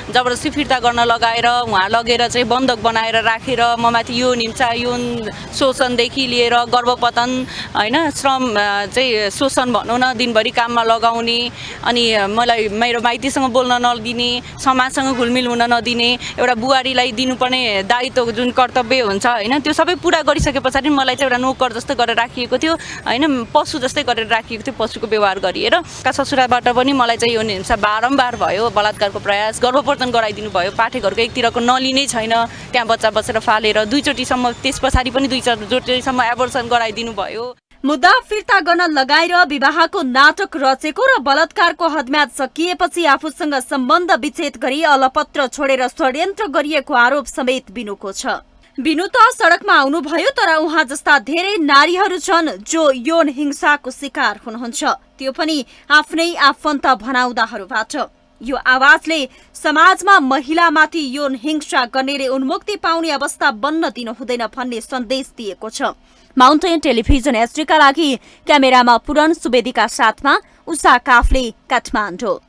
जबरजस्ती फिर्ता गर्न लगाएर उहाँ लगेर चाहिँ बन्धक बनाएर राखेर ममाथि यो हिंसा यौन शोषणदेखि लिएर गर्भपतन हैन श्रम चाहिँ शोषण भनौँ न दिनभरि काममा लगाउने अनि मलाई मेरो माइतीसँग बोल्न नदिने समाजसँग घुलमिल हुन नदिने एउटा बुहारीलाई दिनुपर्ने दायित्व जुन कर्तव्य हुन्छ हैन त्यो सबै पुरा गरिसके पछाडि मलाई चाहिँ एउटा नोकर जस्तो गरेर राखिएको थियो हैन पशु जस्तै गरेर राखिएको थियो पशुको व्यवहार गरिएर का ससुराबाट पनि मलाई चाहिँ यो हिंसा बारम्बार भयो बलात्कारको प्रयास गर्भपतन गराइदिनु भयो पाठेघरको एकतिरको नलिनै छैन त्यहाँ बच्चा बसेर फालेर 2 चोटिसम्म त्यस पछाडि पनि 2 चोटिसम्म एबोर्सन गराइदिनु भयो। मुद्दा फिर्ता गर्न लगाएर विवाहको नाटक रचेको र बलात्कारको हदम्याद सकिएपछि आफूसँग सम्बन्ध विच्छेद गरी अलपत्र छोडेर षड्यन्त्र गरिएको आरोप समेत बिनुको छ। बिनु त सडकमा आउनुभयो तर उहाँ जस्ता धेरै नारीहरू छन् जो यौन हिंसाको शिकार हुनुहुन्छ, त्यो पनि आफ्नै आफन्त भनाउँदाहरूबाट। यो आवाजले समाजमा महिलामाथि यौन हिंसा गर्नेले उन्मुक्ति पाउने अवस्था बन्न दिनु हुँदैन भन्ने सन्देश दिएको छ। माउन्टेन टेलिभिजन एसडीका लागि क्यामेरामा पुरन सुवेदीका साथमा उषा काफ्ले, काठमाडौँ।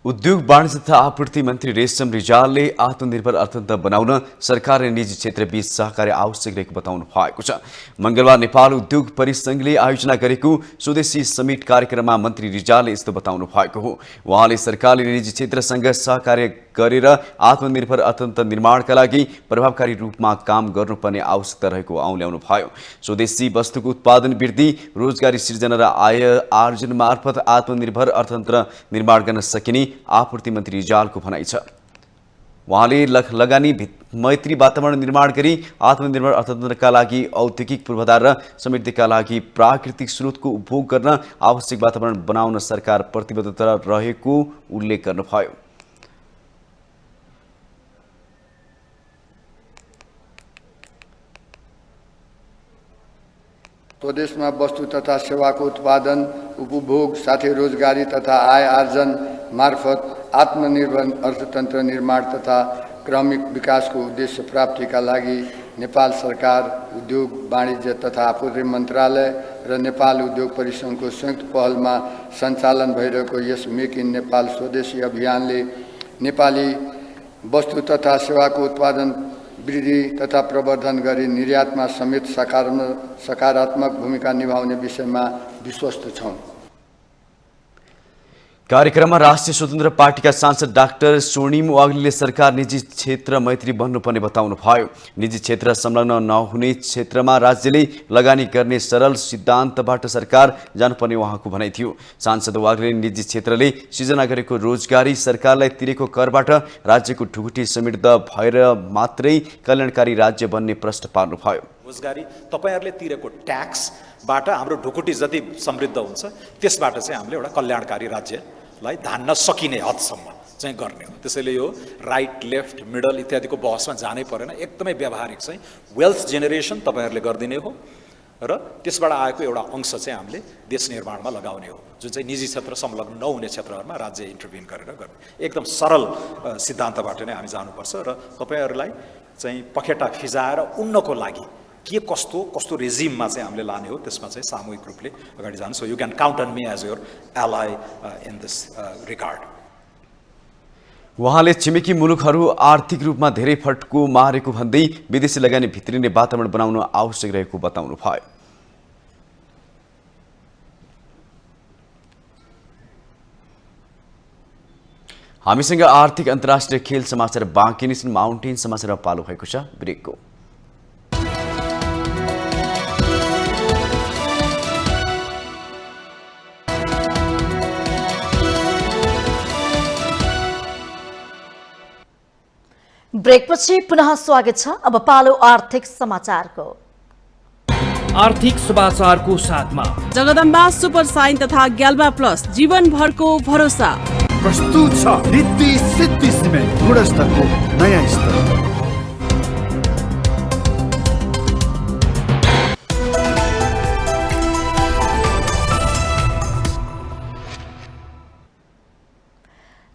उद्योग वाणिज्य तथा आपूर्ति मन्त्री रेशम रिजालले आत्मनिर्भर अर्थतन्त्र बनाउन सरकार र निजी क्षेत्रबीच सहकार्य आवश्यक रहेको बताउनु भएको छ। मंगलबार नेपाल उद्योग परिसंघले आयोजना गरेको स्वदेशी समिट कार्यक्रममा मन्त्री रिजालले यस्तो बताउनु भएको हो। उहाँले सरकारले निजी क्षेत्रसँग सहकार्य गरेर आत्मनिर्भर अर्थतन्त्र निर्माणका लागि प्रभावकारी रूपमा काम गर्नुपर्ने आवश्यकता रहेको औल्याउनु भयो। स्वदेशी वस्तुको उत्पादन वृद्धि, रोजगारी सृजना र आय आर्जन मार्फत आत्मनिर्भर अर्थतन्त्र निर्माण गर्न सकिने आपूर्ति मन्त्री रिजालको भनाइ छ। उहाँले लगानी मैत्री वातावरण निर्माण गरी आत्मनिर्भर अर्थतन्त्रका लागि औद्योगिक पूर्वाधार र समृद्धिका लागि प्राकृतिक स्रोतको उपभोग गर्न आवश्यक वातावरण बनाउन सरकार प्रतिबद्धता रहेको उल्लेख गर्नुभयो। स्वदेशमा वस्तु तथा सेवाको उत्पादन, उपभोग साथै रोजगारी तथा आय आर्जन मार्फत आत्मनिर्भर अर्थतन्त्र निर्माण तथा क्रमिक विकासको उद्देश्य प्राप्तिका लागि नेपाल सरकार, उद्योग वाणिज्य तथा आपूर्ति मन्त्रालय र नेपाल उद्योग परिसंघको संयुक्त पहलमा सञ्चालन भइरहेको यस मेक इन नेपाल स्वदेशी अभियानले नेपाली वस्तु तथा सेवाको उत्पादन वृद्धि तथा प्रवर्धन गरी निर्यातमा समेत सकारात्मक भूमिका निभाउने विषयमा विश्वस्त छौँ। कार्यक्रममा राष्ट्रिय स्वतन्त्र पार्टीका सांसद डाक्टर स्वर्णिम वाग्लीले सरकार निजी क्षेत्र मैत्री बन्नुपर्ने बताउनु भयो। निजी क्षेत्र संलग्न नहुने क्षेत्रमा राज्यले लगानी गर्ने सरल सिद्धान्तबाट सरकार जानुपर्ने उहाँको भनाइ थियो। सांसद वाग्लीले निजी क्षेत्रले सृजना गरेको रोजगारी, सरकारलाई तिरेको करबाट राज्यको ढुकुटी समृद्ध भएर मात्रै कल्याणकारी राज्य बन्ने प्रश्न पार्नुभयो। रोजगारी तपाईहरुले तिरेको ट्याक्सबाट हाम्रो ढुकुटी जति समृद्ध हुन्छ त्यसबाट चाहिँ हामीले एउटा कल्याणकारी राज्यलाई धान्न सकिने हदसम्म चाहिँ गर्ने हो। त्यसैले यो राइट लेफ्ट मिडल इत्यादिको बहसमा जानै परेन। एकदमै व्यावहारिक चाहिँ वेल्थ जेनेरेसन तपाईहरुले गर्दिने हो र त्यसबाट आएको एउटा अंश चाहिँ हामीले देश निर्माणमा लगाउने हो, जुन चाहिँ निजी क्षेत्र संलग्न नहुने क्षेत्रहरूमा राज्य इन्टरभ्युन गरेर गर्ने। एकदम सरल सिद्धान्तबाट नै हामी जानुपर्छ र तपाईँहरूलाई चाहिँ पखेटा फिजाएर उन्नको लागि के कस्तो रेजिममा चाहिँ हामीले लाने हो त्यसमा चाहिँ सामूहिक रूपले अगाडि जानु। So you can count on me as your ally in this regard. उहाँले छिमेकी मुलुकहरू आर्थिक रूपमा धेरै फड्को मारेको भन्दै विदेशी लगानी भित्रिने वातावरण बनाउन आवश्यक रहेको बताउनु भयो। हामीसँग आर्थिक अन्तर्राष्ट्रिय खेल समाचार बाँकी नै छन्। माउन्टेन समाचारमा पालो भएको छ ब्रेकको। ब्रेकपछि पुनः स्वागत छ। अब पालो आर्थिक समाचारको। आर्थिक समाचारको साथमा जगदम्बा सुपर साइन तथा ग्याल्बा प्लस जीवनभरको भरोसा प्रस्तुत छ। रिद्धि सिद्धि सिमेन्ट गुणस्तरको नयाँ स्तर।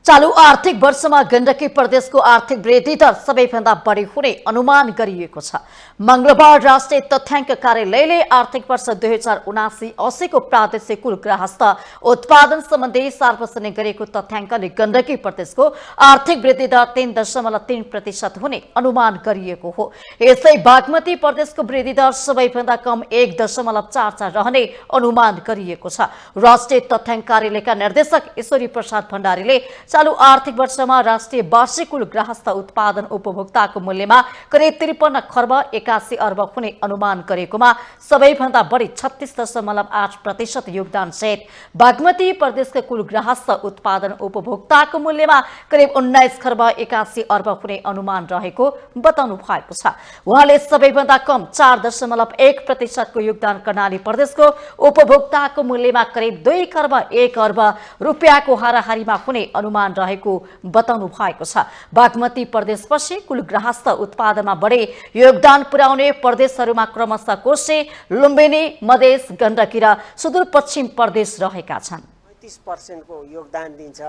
चालू आर्थिक वर्षमा गण्डकी प्रदेशको आर्थिक वृद्धि दर सबैभन्दा बढी हुने अनुमान गरिएको छ। मंगलबार राष्ट्रिय तथ्याङ्क कार्यालयले आर्थिक वर्ष 2079-80 को प्रादेशिक कुल ग्राहस्थ उत्पादन सम्बन्धी सार्वजनिक गरेको तथ्याङ्कले गण्डकी प्रदेशको आर्थिक वृद्धि दर 3.3% हुने अनुमान गरिएको हो। यसै बागमती प्रदेशको वृद्धि दर सबैभन्दा कम 1.44 रहने अनुमान गरिएको छ। राष्ट्रिय तथ्याङ्क कार्यालयका निर्देशक ईश्वरी प्रसाद भण्डारीले चालू आर्थिक वर्षमा राष्ट्रिय वार्षिक कुल ग्राहस्थ उत्पादन उपभोक्ताको मूल्यमा करिब 53 खर्ब 81 अर्ब हुने अनुमान गरेकोमा सबैभन्दा बढी 36.8% योगदान सहित बागमती प्रदेशको कुल ग्राहस्थ उत्पादन उपभोक्ताको मूल्यमा करिब 19 खर्ब 81 अर्ब हुने अनुमान रहेको बताउनु भएको छ। उहाँले सबैभन्दा कम 4.1% को योगदान कर्णाली प्रदेशको उपभोक्ताको मूल्यमा करिब 2 खर्ब 1 अर्ब रुपियाँको हाराहारीमा हुने अनुमान रहेको बताउनु भएको छ। बागमती प्रदेशपछि कुल ग्राहस्थ उत्पादनमा बढी योगदान पुर्याउने प्रदेशहरूमा क्रमशः कोशी, लुम्बिनी, मधेस, गण्डकी र सुदूरपश्चिम प्रदेश रहेका छन्। 35% को योगदान दिन्छ।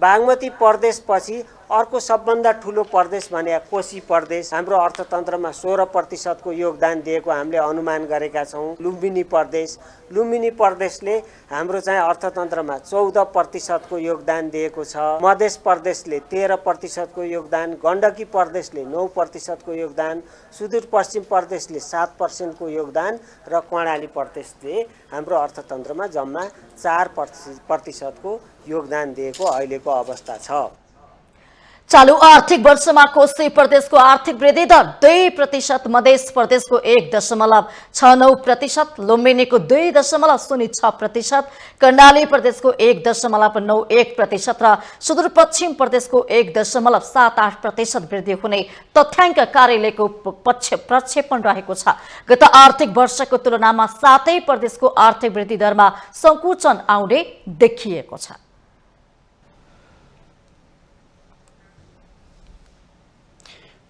बागमती प्रदेशपछि अर्को सबभन्दा ठुलो प्रदेश भने कोशी प्रदेश हाम्रो अर्थतन्त्रमा 16% को योगदान दिएको हामीले अनुमान गरेका छौं। लुम्बिनी प्रदेशले हाम्रो चाहिँ अर्थतन्त्रमा 14% को योगदान दिएको छ। मधेस प्रदेशले 13% को योगदान, गण्डकी प्रदेशले 9% को योगदान, सुदूरपश्चिम प्रदेशले 7% को योगदान र कर्णाली प्रदेशले हाम्रो अर्थतन्त्रमा जम्मा 4% को योगदान दिएको अहिलेको अवस्था छ। चालू आर्थिक वर्षमा कोशी प्रदेशको आर्थिक वृद्धि दर 2%, मधेस प्रदेशको 1.69%, लुम्बिनीको 2.06%, कर्णाली प्रदेशको 1.91% र सुदूरपश्चिम प्रदेशको 1.78% वृद्धि हुने तथ्याङ्क कार्यालयको प्रक्षेपण रहेको छ। गत आर्थिक वर्षको तुलनामा सातै प्रदेशको आर्थिक वृद्धि दरमा संकुचन आउने देखिएको छ।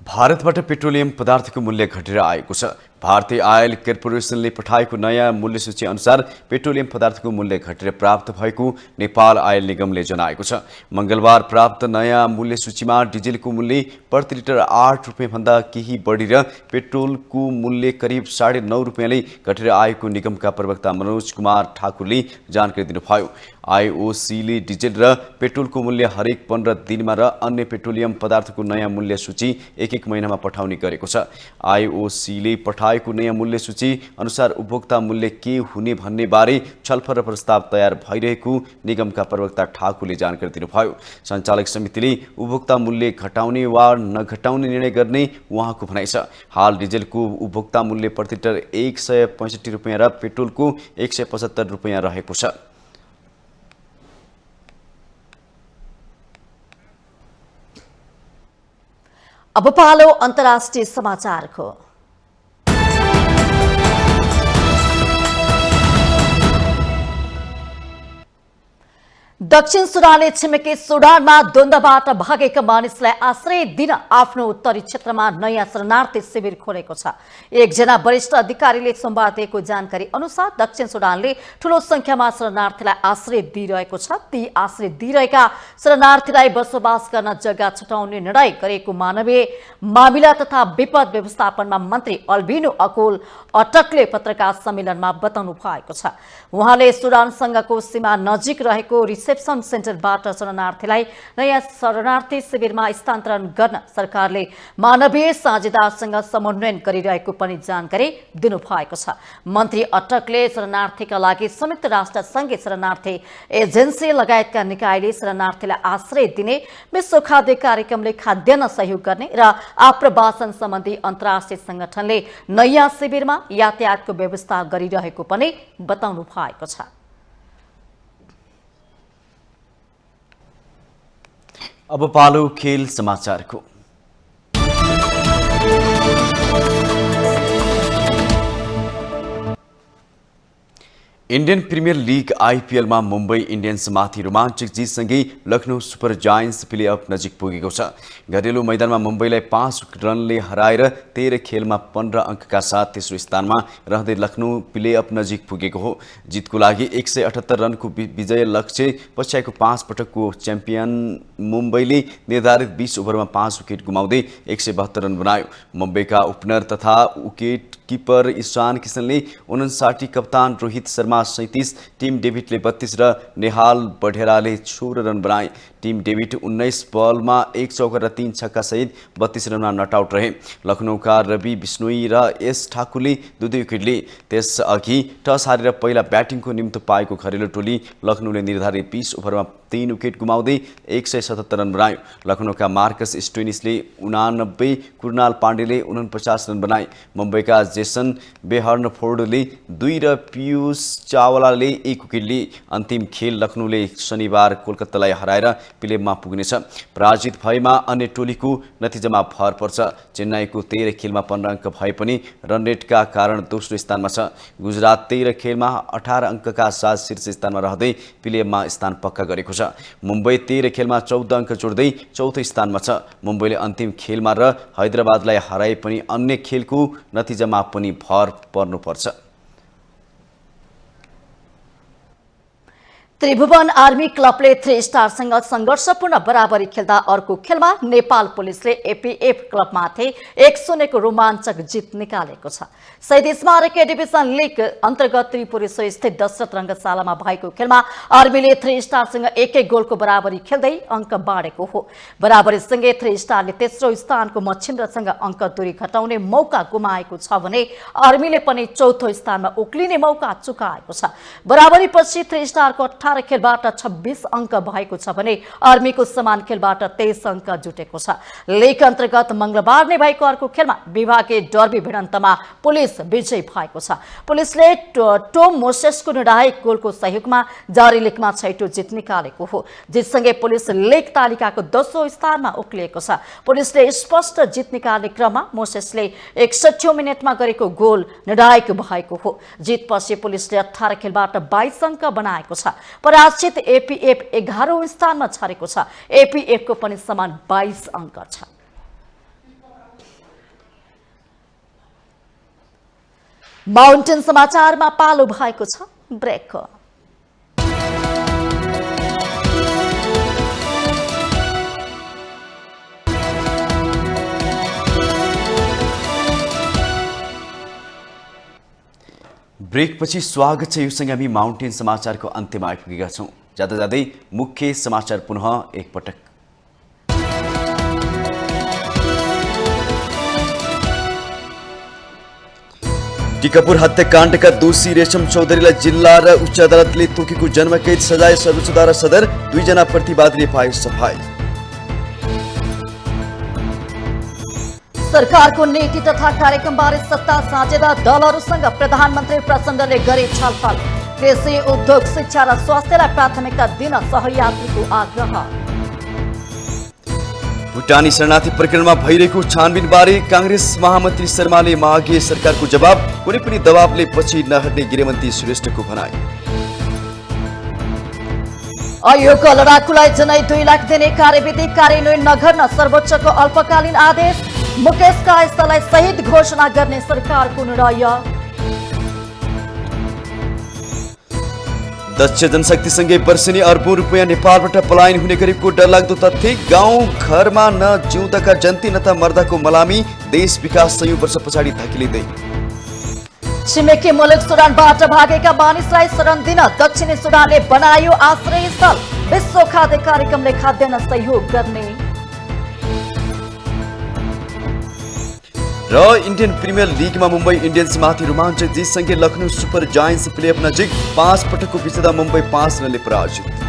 भारतबाट पेट्रोलियम पदार्थको मूल्य घटेर आएको छ। भारतीय आयल कर्पोरेसनले पठाएको नयाँ मूल्य सूची अनुसार पेट्रोलियम पदार्थको मूल्य घटेर प्राप्त भएको नेपाल आयल निगमले जनाएको छ। मंगलबार प्राप्त नयाँ मूल्य सूचीमा डिजेलको मूल्य प्रति लिटर 8 रुपियाँ भन्दा केही बढेर पेट्रोलको मूल्य करिब 9.5 रुपियाँले घटेर आएको निगमका प्रवक्ता मनोज कुमार ठाकुरले जानकारी दिनुभयो। आईओसीले डिजेल र पेट्रोलको मूल्य हरेक 15 दिनमा र अन्य पेट्रोलियम पदार्थको नयाँ मूल्य सूची एक महिनामा पठाउने गरेको छ। आईओसीले पठाएको नयाँ मूल्य सूची अनुसार उपभोक्ता मूल्य के हुने भन्ने बारे छलफल र प्रस्ताव तयार भइरहेको निगमका प्रवक्ता ठाकुरले जानकारी दिनुभयो। सञ्चालक समितिले उपभोक्ता मूल्य घटाउने वा नघटाउने निर्णय गर्ने उहाँको भनाइ छ। हाल डिजेलको उपभोक्ता मूल्य प्रति लिटर 165 रुपियाँ र पेट्रोलको 175 रुपियाँ रहेको छ। अब पालो अन्तर्राष्ट्रिय समाचारको। दक्षिण सुडानले छिमेकी सुडानमा द्वन्द्वबाट भागेका मानिसलाई आश्रय दिन आफ्नो उत्तरी क्षेत्रमा नयाँ शरणार्थी शिविर खोलेको छ। एकजना वरिष्ठ अधिकारीले सोमबार दिएको जानकारी अनुसार दक्षिण सुडानले ठूलो संख्यामा शरणार्थीलाई आश्रय दिइरहेको छ। ती आश्रय दिइरहेका शरणार्थीलाई बसोबास गर्न जग्गा छुटाउने निर्णय गरेको मानवीय मामिला तथा विपद व्यवस्थापनमा मन्त्री अल्बिनो अकोल अटकले पत्रकार सम्मेलनमा बताउनु भएको छ। उहाँले सुडानसँगको सीमा नजिक रहेको रिसेप्सन सेन्टरबाट शरणार्थीलाई नयाँ शरणार्थी शिविरमा स्थानान्तरण गर्न सरकारले मानवीय साझेदारसँग समन्वय गरिरहेको पनि जानकारी दिनुभएको छ। मन्त्री अटकले शरणार्थीका लागि संयुक्त राष्ट्र संघीय शरणार्थी एजेन्सी लगायतका निकायले शरणार्थीलाई आश्रय दिने, विश्व खाद्य कार्यक्रमले खाद्यान्न सहयोग गर्ने र आप्रवासन सम्बन्धी अन्तर्राष्ट्रिय संगठनले नयाँ शिविरमा यातायातको व्यवस्था गरिरहेको पनि बताउनु भएको छ। अब पालो खेल समाचारको। इन्डियन प्रिमियर लीग आइपिएलमा मुम्बई इन्डियन्समाथि रोमाञ्चक जितसँगै लखनऊ सुपर जायन्ट्स प्लेअफ नजिक पुगेको छ। घरेलु मैदानमा मुम्बईलाई 5 रनले हराएर 13 खेलमा 15 अङ्कका साथ तेस्रो स्थानमा रहँदै लखनऊ प्लेअफ नजिक पुगेको हो। जितको लागि 178 रनको विजय लक्ष्य पछ्याएको 5 पटकको च्याम्पियन मुम्बईले निर्धारित 20 ओभरमा 5 विकेट गुमाउँदै 172 रन बनायो। मुम्बईका ओपनर तथा विकेट किपर ईशान किसनले 59, कप्तान रोहित शर्मा 37, टिम डेभिडले 32 र नेहाल बढेराले 16 रन बनाए। टिम डेभिड 19 बलमा 1 चौका र 3 छक्का सहित 32 रनमा नट आउट रहे। लखनऊका रवि बिश्नोई र एस ठाकुरले 2 विकेट लिए। त्यसअघि टस हारेर पहिला ब्याटिङको निम्तो पाएको घरेलु टोली लखनऊले निर्धारित 20 ओभरमा 3 विकेट गुमाउँदै 177 रन बनायो। लखनऊका मार्कस स्टोइनिसले 89, कुणाल पाण्डेले 49 रन बनाए। मुम्बईका जेसन बेहर्नफोर्डले 2 र पीयूष चावलाले 1 विकेट लिए। अन्तिम खेल लखनऊले शनिबार कोलकातालाई हराएर प्लेअफमा पुग्नेछ। पराजित भएमा अन्य टोलीको नतिजामा भर पर्छ। चेन्नईको 13 खेलमा 15 अङ्क भए पनि रन रेटका कारण दोस्रो स्थानमा छ। गुजरात 13 खेलमा 18 अङ्कका साथ शीर्ष स्थानमा रहँदै प्लेअफमा स्थान पक्का गरेको छ। मुम्बई 13 खेलमा 14 अङ्क जोड्दै चौथो स्थानमा छ। मुम्बईले अन्तिम खेलमा र हैदराबादलाई हराए पनि अन्य खेलको नतिजामा पनि भर पर्नुपर्छ। त्रिभुवन आर्मी क्लबले 3 स्टारसँग संघर्षपूर्ण बराबरी खेल्दा अर्को खेलमा नेपाल पुलिसले एपीएफ क्लबमाथि 1-0 को रोमाञ्चक जित निकालेको छ। शहीद स्मारक डिभिजन लिग अन्तर्गत त्रिपुरेश्वर स्थित दशरथ रङ्गशालामा भएको खेलमा आर्मीले 3 स्टारसँग 1-1 गोलको बराबरी खेल्दै अङ्क बाँडेको हो। बराबरीसँगै 3 स्टारले तेस्रो स्थानको मच्छिन्द्रसँग अङ्क दूरी घटाउने मौका गुमाएको छ भने आर्मीले पनि चौथो स्थानमा उक्लिने मौका चुकाएको छ। बराबरीपछि 3 स्टारको 18 खेलबाट 26 अङ्क भएको छ भने आर्मीको समान खेलबाट 23 अङ्क जुटेको छ। लिग अन्तर्गत मंगलबार नै भएको अर्को खेलमा विभागीय डर्बी भिडन्तमा पुलिस विजयी भएको छ। पुलिसले टोम मोसेसको निर्णायक गोलको सहयोगमा जारी लिगमा 6औं जित निकालेको हो। जितसँगै पुलिस लिग तालिकाको 10औं स्थानमा उक्लिएको छ। पुलिसले स्पष्ट जित निकाल्ने क्रममा मोसेसले 61औं मिनेटमा गरेको गोल निर्णायक भएको हो। जितपछि पुलिसले 18 खेलबाट 22 अङ्क बनाएको छ। पराजित एपीएफ 11औं स्थानमा छरेको छ। एपीएफ को पनि समान 22 अङ्क छ। माउन्टेन समाचारमा पालो भएको छ ब्रेकको। ब्रेकपछि स्वागत छ। योसँग हामी माउन्टेन समाचारको अन्त्यमा आइपुगेका छौँ। जाँदा जाँदै मुख्य समाचार पुनः एकपटक। टिकापुर हत्याकाण्डका दोषी रेशम चौधरीलाई जिल्ला र उच्च अदालतले तोकेको जन्मकैद सजाय सर्वोच्च अदालत सदर 2 जना प्रतिवादीले पाए सफाई। सरकारको नीति तथा कार्यक्रमबारे सत्ता साझेदार दलहरूसँग प्रधानमन्त्री प्रचण्डले गरे छलफल। कृषि, उद्योग, शिक्षा र स्वास्थ्यलाई प्राथमिकता दिन सहयात्रीको आग्रह। भुटानी शरणार्थी प्रकरणमा भइरहेको छानबिनबारे कांग्रेस महामन्त्री शर्माले मागे सरकारको जवाब। कुनै पनि दबावले पछि नहट्ने गृहमन्त्री श्रेष्ठको भनाई। अयोग्य लडाकुलाई जनै 2 लाख दिने कार्यविधि कार्यान्वयन नगर्न सर्वोच्चको अल्पकालीन आदेश। मुकेश कायस्थलाई शहीद घोषणा गर्ने सरकारको निर्णय। दक्ष जनशक्तिसँगै वर्षेनी अर्बौं रुपियाँ नेपालबाट पलायन हुने गरेको डरलाग्दो तथ्य। गाउँ घरमा न जिउँदाका जन्ती न त मर्दाको मलामी। देश विकास 100 वर्ष पछाडि धकिलिँदै। छिमेकी मुलुक सुडानबाट भागेका मानिसलाई शरण दिन दक्षिणी सुडानले बनायो आश्रय स्थल। विश्व खाद्य कार्यक्रमले खाद्यान्न सहयोग गर्ने। र इन्डियन प्रिमियर लिगमा मुम्बई इन्डियन्समाथि रोमाञ्चक जितसँगै लखनऊ सुपर जायन्ट्स प्लेअफ नजिक। 5 पटकको विजेता मुम्बई 5 रनले पराजित।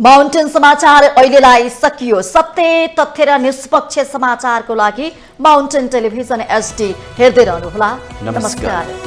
माउन्टेन समाचार अहिलेलाई सकियो। सत्य तथ्य र निष्पक्ष समाचारको लागि माउन्टेन टेलिभिजन HD हेर्दै रहनुहोला। नमस्कार।